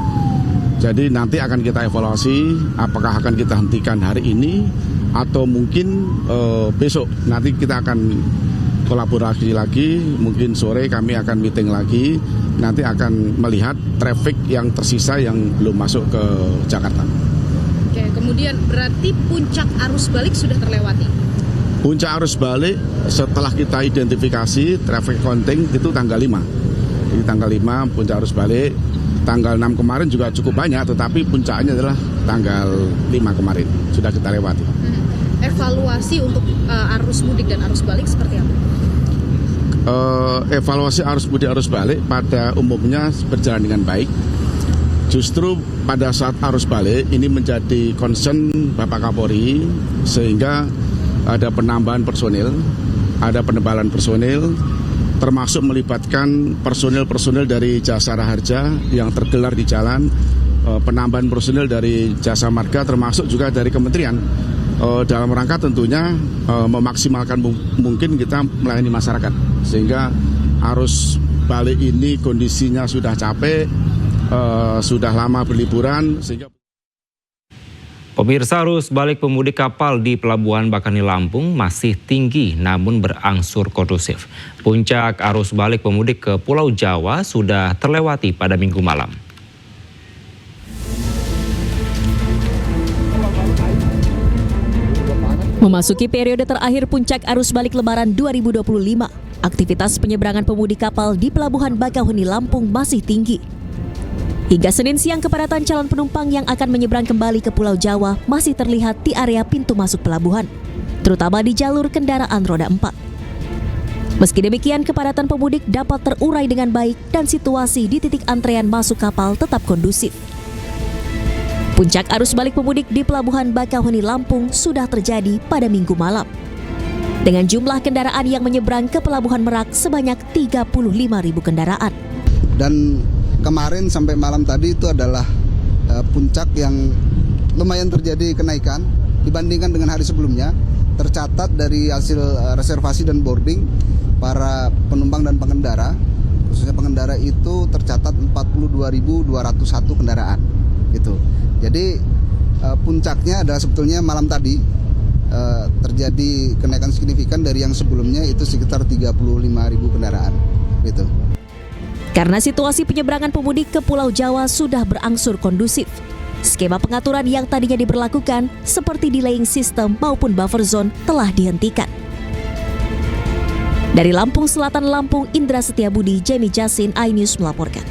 Jadi nanti akan kita evaluasi apakah akan kita hentikan hari ini atau mungkin besok. Nanti kita akan kolaborasi lagi, mungkin sore kami akan meeting lagi, nanti akan melihat traffic yang tersisa yang belum masuk ke Jakarta. Oke, kemudian berarti puncak arus balik sudah terlewati? Puncak arus balik setelah kita identifikasi traffic counting itu tanggal 5. Jadi tanggal 5 puncak arus balik, tanggal 6 kemarin juga cukup banyak, tetapi puncaknya adalah tanggal 5 kemarin, sudah kita lewati. Evaluasi untuk arus mudik dan arus balik seperti apa? Evaluasi arus mudik arus balik pada umumnya berjalan dengan baik. Justru pada saat arus balik ini menjadi concern Bapak Kapolri, sehingga ada penambahan personil, ada penebalan personil, termasuk melibatkan personil-personil dari Jasa Raharja yang tergelar di jalan, penambahan personil dari Jasa Marga, termasuk juga dari kementerian. Dalam rangka tentunya memaksimalkan mungkin kita melayani masyarakat, sehingga arus balik ini kondisinya sudah capek, sudah lama berliburan, sehingga Pemirsa, arus balik pemudik kapal di Pelabuhan Bakauheni Lampung masih tinggi namun berangsur kondusif. Puncak arus balik pemudik ke Pulau Jawa sudah terlewati pada Minggu malam. Memasuki periode terakhir puncak arus balik Lebaran 2025, aktivitas penyeberangan pemudik kapal di Pelabuhan Bakauheni Lampung masih tinggi. Hingga Senin siang, kepadatan calon penumpang yang akan menyeberang kembali ke Pulau Jawa masih terlihat di area pintu masuk pelabuhan, terutama di jalur kendaraan roda 4. Meski demikian, kepadatan pemudik dapat terurai dengan baik dan situasi di titik antrean masuk kapal tetap kondusif. Puncak arus balik pemudik di Pelabuhan Bakauheni Lampung sudah terjadi pada Minggu malam, dengan jumlah kendaraan yang menyeberang ke Pelabuhan Merak sebanyak 35.000 kendaraan. Dan kemarin sampai malam tadi itu adalah puncak yang lumayan terjadi kenaikan dibandingkan dengan hari sebelumnya. Tercatat dari hasil reservasi dan boarding para penumpang dan pengendara, khususnya pengendara itu tercatat 42.201 kendaraan. Gitu. Jadi puncaknya adalah sebetulnya malam tadi terjadi kenaikan signifikan dari yang sebelumnya itu sekitar 35.000 kendaraan. Gitu. Karena situasi penyeberangan pemudik ke Pulau Jawa sudah berangsur kondusif, skema pengaturan yang tadinya diberlakukan seperti delaying system maupun buffer zone telah dihentikan. Dari Lampung Selatan, Lampung, Indra Setiabudi, Jamie Jasin, iNews melaporkan.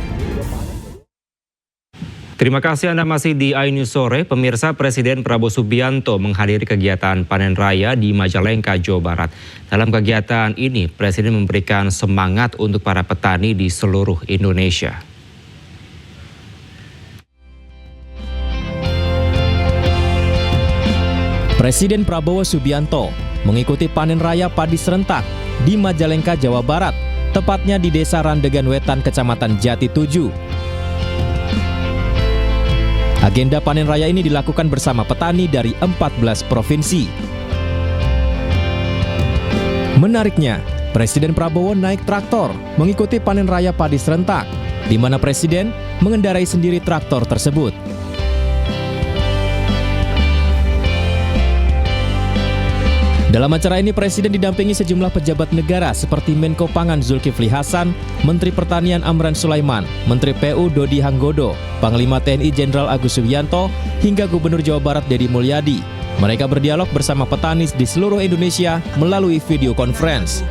Terima kasih Anda masih di iNews Sore. Pemirsa, Presiden Prabowo Subianto menghadiri kegiatan panen raya di Majalengka, Jawa Barat. Dalam kegiatan ini, Presiden memberikan semangat untuk para petani di seluruh Indonesia. Presiden Prabowo Subianto mengikuti panen raya padi serentak di Majalengka, Jawa Barat, tepatnya di Desa Randegan Wetan, Kecamatan Jati 7. Agenda panen raya ini dilakukan bersama petani dari 14 provinsi. Menariknya, Presiden Prabowo naik traktor mengikuti panen raya padi serentak, di mana Presiden mengendarai sendiri traktor tersebut. Dalam acara ini, Presiden didampingi sejumlah pejabat negara seperti Menko Pangan Zulkifli Hasan, Menteri Pertanian Amran Sulaiman, Menteri PU Dodi Hanggodo, Panglima TNI Jenderal Agus Subianto, hingga Gubernur Jawa Barat Deddy Mulyadi. Mereka berdialog bersama petani di seluruh Indonesia melalui video conference.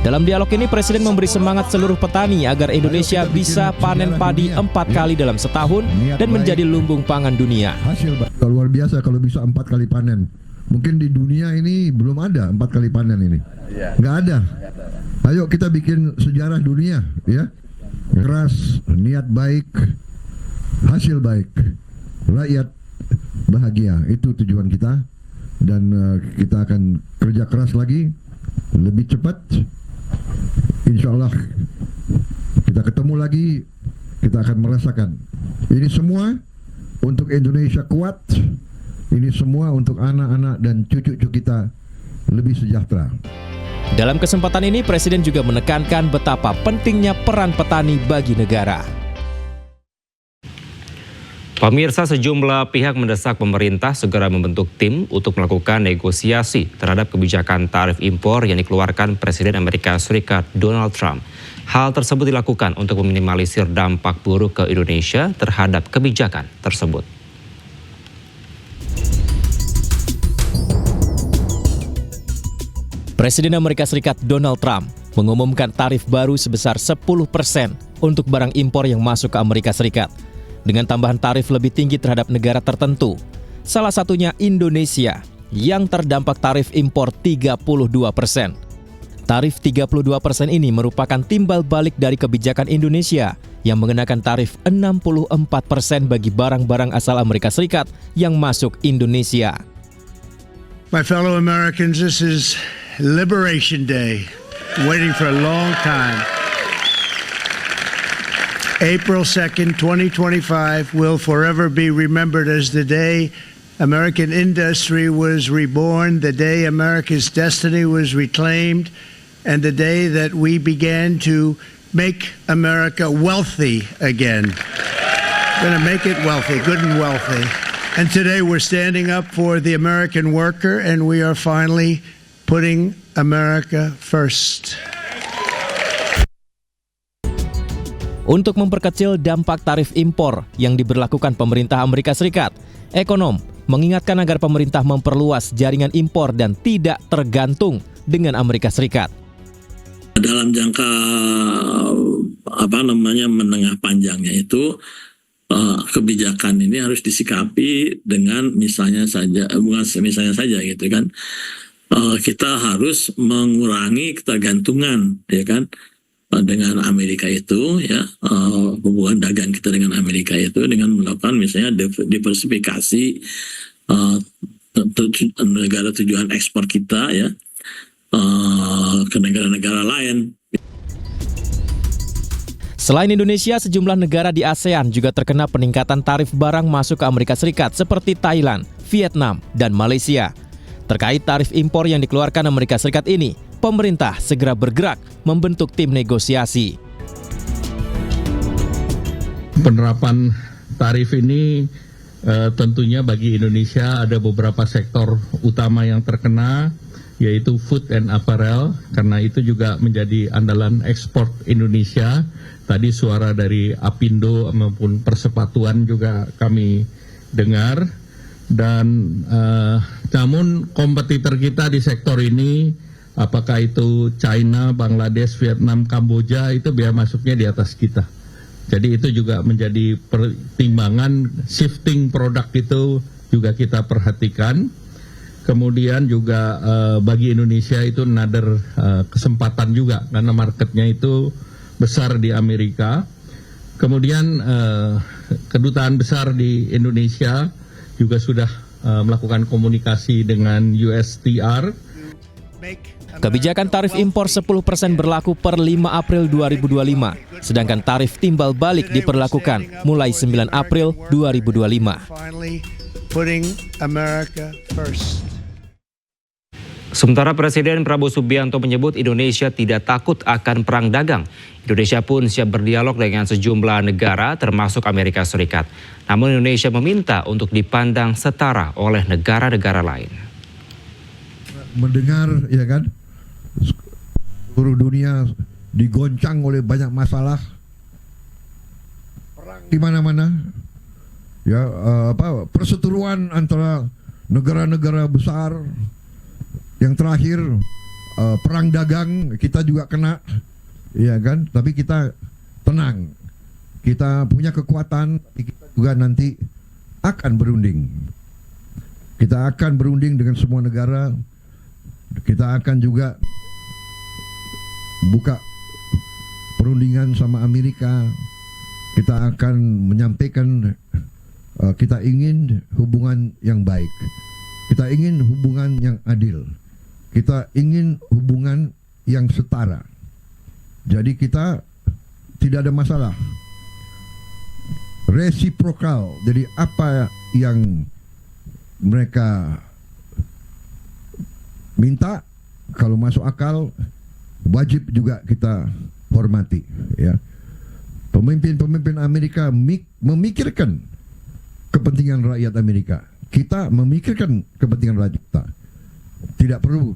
Dalam dialog ini, Presiden memberi semangat seluruh petani agar Indonesia bisa panen padi 4 kali dalam setahun dan menjadi lumbung pangan dunia. Hasil luar biasa kalau bisa 4 kali panen. Mungkin di dunia ini belum ada 4 kali panen ini. Nggak ada. Ayo kita bikin sejarah dunia, ya. Keras, niat baik, hasil baik, rakyat bahagia. Itu tujuan kita. Dan kita akan kerja keras lagi, lebih cepat. Insya Allah kita ketemu lagi, kita akan merasakan. Ini semua untuk Indonesia kuat. Ini semua untuk anak-anak dan cucu-cucu kita lebih sejahtera. Dalam kesempatan ini, Presiden juga menekankan betapa pentingnya peran petani bagi negara. Pemirsa, sejumlah pihak mendesak pemerintah segera membentuk tim untuk melakukan negosiasi terhadap kebijakan tarif impor yang dikeluarkan Presiden Amerika Serikat Donald Trump. Hal tersebut dilakukan untuk meminimalisir dampak buruk ke Indonesia terhadap kebijakan tersebut. Presiden Amerika Serikat Donald Trump mengumumkan tarif baru sebesar 10% untuk barang impor yang masuk ke Amerika Serikat, dengan tambahan tarif lebih tinggi terhadap negara tertentu, salah satunya Indonesia yang terdampak tarif impor 32%. Tarif 32% ini merupakan timbal balik dari kebijakan Indonesia yang mengenakan tarif 64% bagi barang-barang asal Amerika Serikat yang masuk Indonesia. My fellow Americans, this is Liberation Day, waiting for a long time. April 2nd, 2025 will forever be remembered as the day American industry was reborn, the day America's destiny was reclaimed, and the day that we began to make America wealthy again. We're going to make it wealthy, good and wealthy. And today we're standing up for the American worker, and we are finally putting America first. Untuk memperkecil dampak tarif impor yang diberlakukan pemerintah Amerika Serikat, ekonom mengingatkan agar pemerintah memperluas jaringan impor dan tidak tergantung dengan Amerika Serikat. Dalam jangka menengah panjangnya itu kebijakan ini harus disikapi dengan misalnya saja gitu kan, kita harus mengurangi ketergantungan ya kan dengan Amerika itu ya, hubungan dagang kita dengan Amerika itu dengan melakukan misalnya diversifikasi negara tujuan ekspor kita ya ke negara-negara lain. Selain Indonesia, sejumlah negara di ASEAN juga terkena peningkatan tarif barang masuk ke Amerika Serikat seperti Thailand, Vietnam, dan Malaysia. Terkait tarif impor yang dikeluarkan Amerika Serikat ini, pemerintah segera bergerak membentuk tim negosiasi. Penerapan tarif ini tentunya bagi Indonesia ada beberapa sektor utama yang terkena, yaitu food and apparel, karena itu juga menjadi andalan ekspor Indonesia. Tadi suara dari Apindo maupun Persepatuan juga kami dengar. Dan namun kompetitor kita di sektor ini, apakah itu China, Bangladesh, Vietnam, Kamboja, itu biaya masuknya di atas kita. Jadi itu juga menjadi pertimbangan, shifting produk itu juga kita perhatikan. Kemudian juga bagi Indonesia itu another kesempatan juga, karena marketnya itu besar di Amerika. Kemudian kedutaan besar di Indonesia juga sudah melakukan komunikasi dengan USTR. Kebijakan tarif impor 10% berlaku per 5 April 2025, sedangkan tarif timbal balik diperlakukan mulai 9 April 2025. Sementara Presiden Prabowo Subianto menyebut Indonesia tidak takut akan perang dagang. Indonesia pun siap berdialog dengan sejumlah negara termasuk Amerika Serikat. Namun Indonesia meminta untuk dipandang setara oleh negara-negara lain. Mendengar ya kan, seluruh dunia digoncang oleh banyak masalah, perang di mana-mana, ya perseteruan antara negara-negara besar. Yang terakhir perang dagang kita juga kena, ya kan? Tapi kita tenang, kita punya kekuatan, kita juga nanti akan berunding. Kita akan berunding dengan semua negara. Kita akan juga buka perundingan sama Amerika. Kita akan menyampaikan kita ingin hubungan yang baik. Kita ingin hubungan yang adil. Kita ingin hubungan yang setara. Jadi kita tidak ada masalah. Resiprokal. Jadi apa yang mereka minta, kalau masuk akal, wajib juga kita hormati. Ya. Pemimpin-pemimpin Amerika memikirkan kepentingan rakyat Amerika. Kita memikirkan kepentingan rakyat kita. Tidak perlu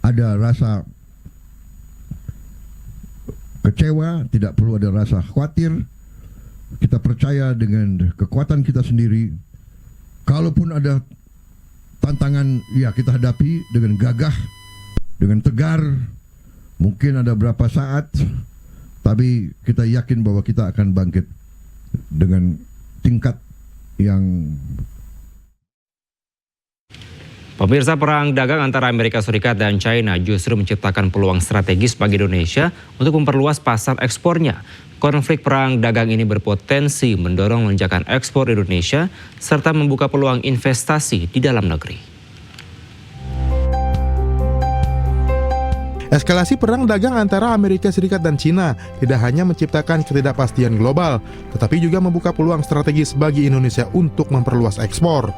ada rasa kecewa, tidak perlu ada rasa khawatir. Kita percaya dengan kekuatan kita sendiri. Kalaupun ada tantangan, ya kita hadapi dengan gagah, dengan tegar. Mungkin ada berapa saat, tapi kita yakin bahwa kita akan bangkit dengan tingkat yang. Pemirsa, perang dagang antara Amerika Serikat dan China justru menciptakan peluang strategis bagi Indonesia untuk memperluas pasar ekspornya. Konflik perang dagang ini berpotensi mendorong lonjakan ekspor Indonesia serta membuka peluang investasi di dalam negeri. Eskalasi perang dagang antara Amerika Serikat dan China tidak hanya menciptakan ketidakpastian global, tetapi juga membuka peluang strategis bagi Indonesia untuk memperluas ekspor.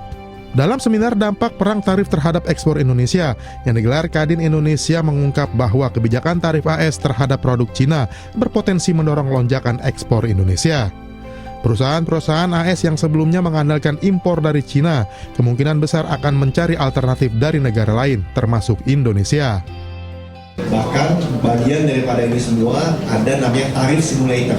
Dalam seminar dampak perang tarif terhadap ekspor Indonesia yang digelar Kadin Indonesia mengungkap bahwa kebijakan tarif AS terhadap produk Cina berpotensi mendorong lonjakan ekspor Indonesia. Perusahaan-perusahaan AS yang sebelumnya mengandalkan impor dari Cina kemungkinan besar akan mencari alternatif dari negara lain, termasuk Indonesia. Bahkan bagian daripada ini semua ada namanya tarif simulator.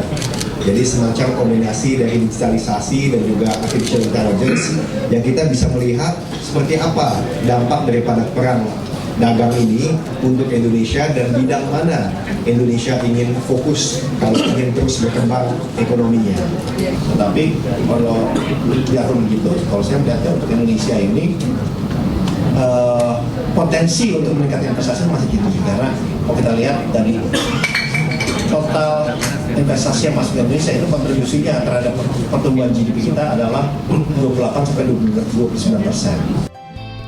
Jadi semacam kombinasi dari digitalisasi dan juga artificial intelligence yang kita bisa melihat seperti apa dampak daripada perang dagang ini untuk Indonesia dan bidang mana Indonesia ingin fokus kalau ingin terus berkembang ekonominya. Tetapi kalau biarpun begitu, kalau saya melihatnya untuk Indonesia ini potensi untuk meningkatkan investasi masih tinggi karena kalau kita lihat dari total investasi yang masuk ke Indonesia itu kontribusinya terhadap pertumbuhan GDP kita adalah 28-29%.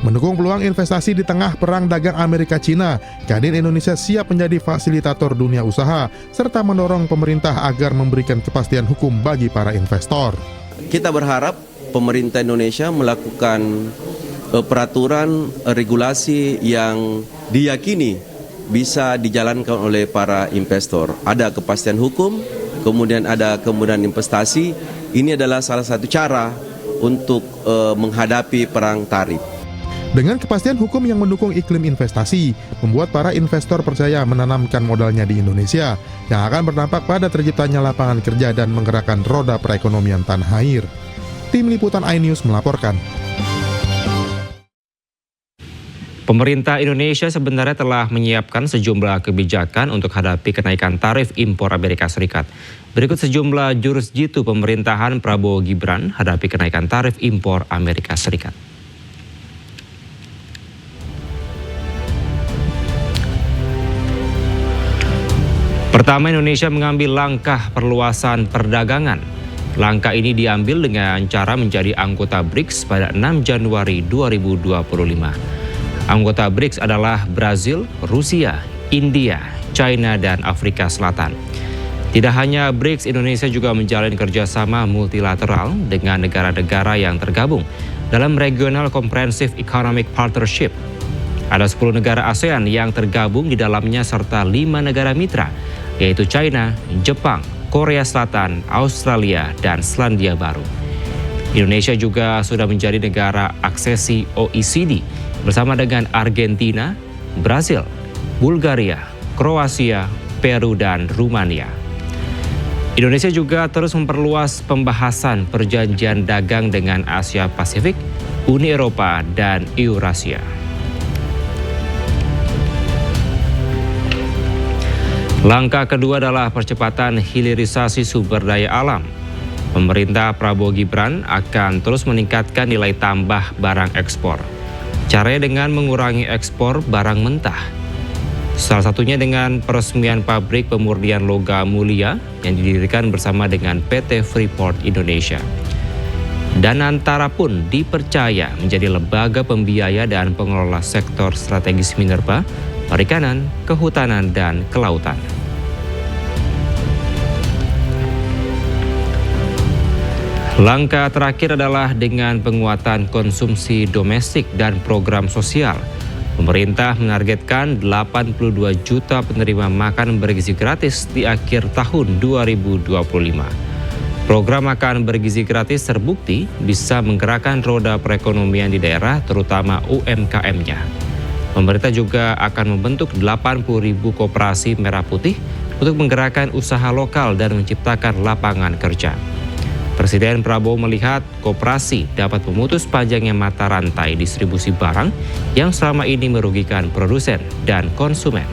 Mendukung peluang investasi di tengah perang dagang Amerika-China, Kadin Indonesia siap menjadi fasilitator dunia usaha, serta mendorong pemerintah agar memberikan kepastian hukum bagi para investor. Kita berharap pemerintah Indonesia melakukan peraturan regulasi yang diyakini bisa dijalankan oleh para investor. Ada kepastian hukum, kemudian ada kemudahan investasi. Ini adalah salah satu cara untuk menghadapi perang tarif. Dengan kepastian hukum yang mendukung iklim investasi, membuat para investor percaya menanamkan modalnya di Indonesia, yang akan berdampak pada terciptanya lapangan kerja dan menggerakkan roda perekonomian tanah air. Tim Liputan iNews melaporkan. Pemerintah Indonesia sebenarnya telah menyiapkan sejumlah kebijakan untuk hadapi kenaikan tarif impor Amerika Serikat. Berikut sejumlah jurus jitu pemerintahan Prabowo Gibran hadapi kenaikan tarif impor Amerika Serikat. Pertama, Indonesia mengambil langkah perluasan perdagangan. Langkah ini diambil dengan cara menjadi anggota BRICS pada 6 Januari 2025. Anggota BRICS adalah Brazil, Rusia, India, China, dan Afrika Selatan. Tidak hanya BRICS, Indonesia juga menjalin kerjasama multilateral dengan negara-negara yang tergabung dalam Regional Comprehensive Economic Partnership. Ada 10 negara ASEAN yang tergabung di dalamnya serta 5 negara mitra, yaitu China, Jepang, Korea Selatan, Australia, dan Selandia Baru. Indonesia juga sudah menjadi negara aksesi OECD bersama dengan Argentina, Brasil, Bulgaria, Kroasia, Peru, dan Rumania. Indonesia juga terus memperluas pembahasan perjanjian dagang dengan Asia Pasifik, Uni Eropa, dan Eurasia. Langkah kedua adalah percepatan hilirisasi sumber daya alam. Pemerintah Prabowo Gibran akan terus meningkatkan nilai tambah barang ekspor. Caranya dengan mengurangi ekspor barang mentah. Salah satunya dengan peresmian pabrik pemurnian logam mulia yang didirikan bersama dengan PT Freeport Indonesia. Danantara pun dipercaya menjadi lembaga pembiaya dan pengelola sektor strategis minerba, perikanan, kehutanan, dan kelautan. Langkah terakhir adalah dengan penguatan konsumsi domestik dan program sosial. Pemerintah menargetkan 82 juta penerima makan bergizi gratis di akhir tahun 2025. Program makan bergizi gratis terbukti bisa menggerakkan roda perekonomian di daerah, terutama UMKM-nya. Pemerintah juga akan membentuk 80.000 koperasi merah putih untuk menggerakkan usaha lokal dan menciptakan lapangan kerja. Presiden Prabowo melihat koperasi dapat memutus panjangnya mata rantai distribusi barang yang selama ini merugikan produsen dan konsumen.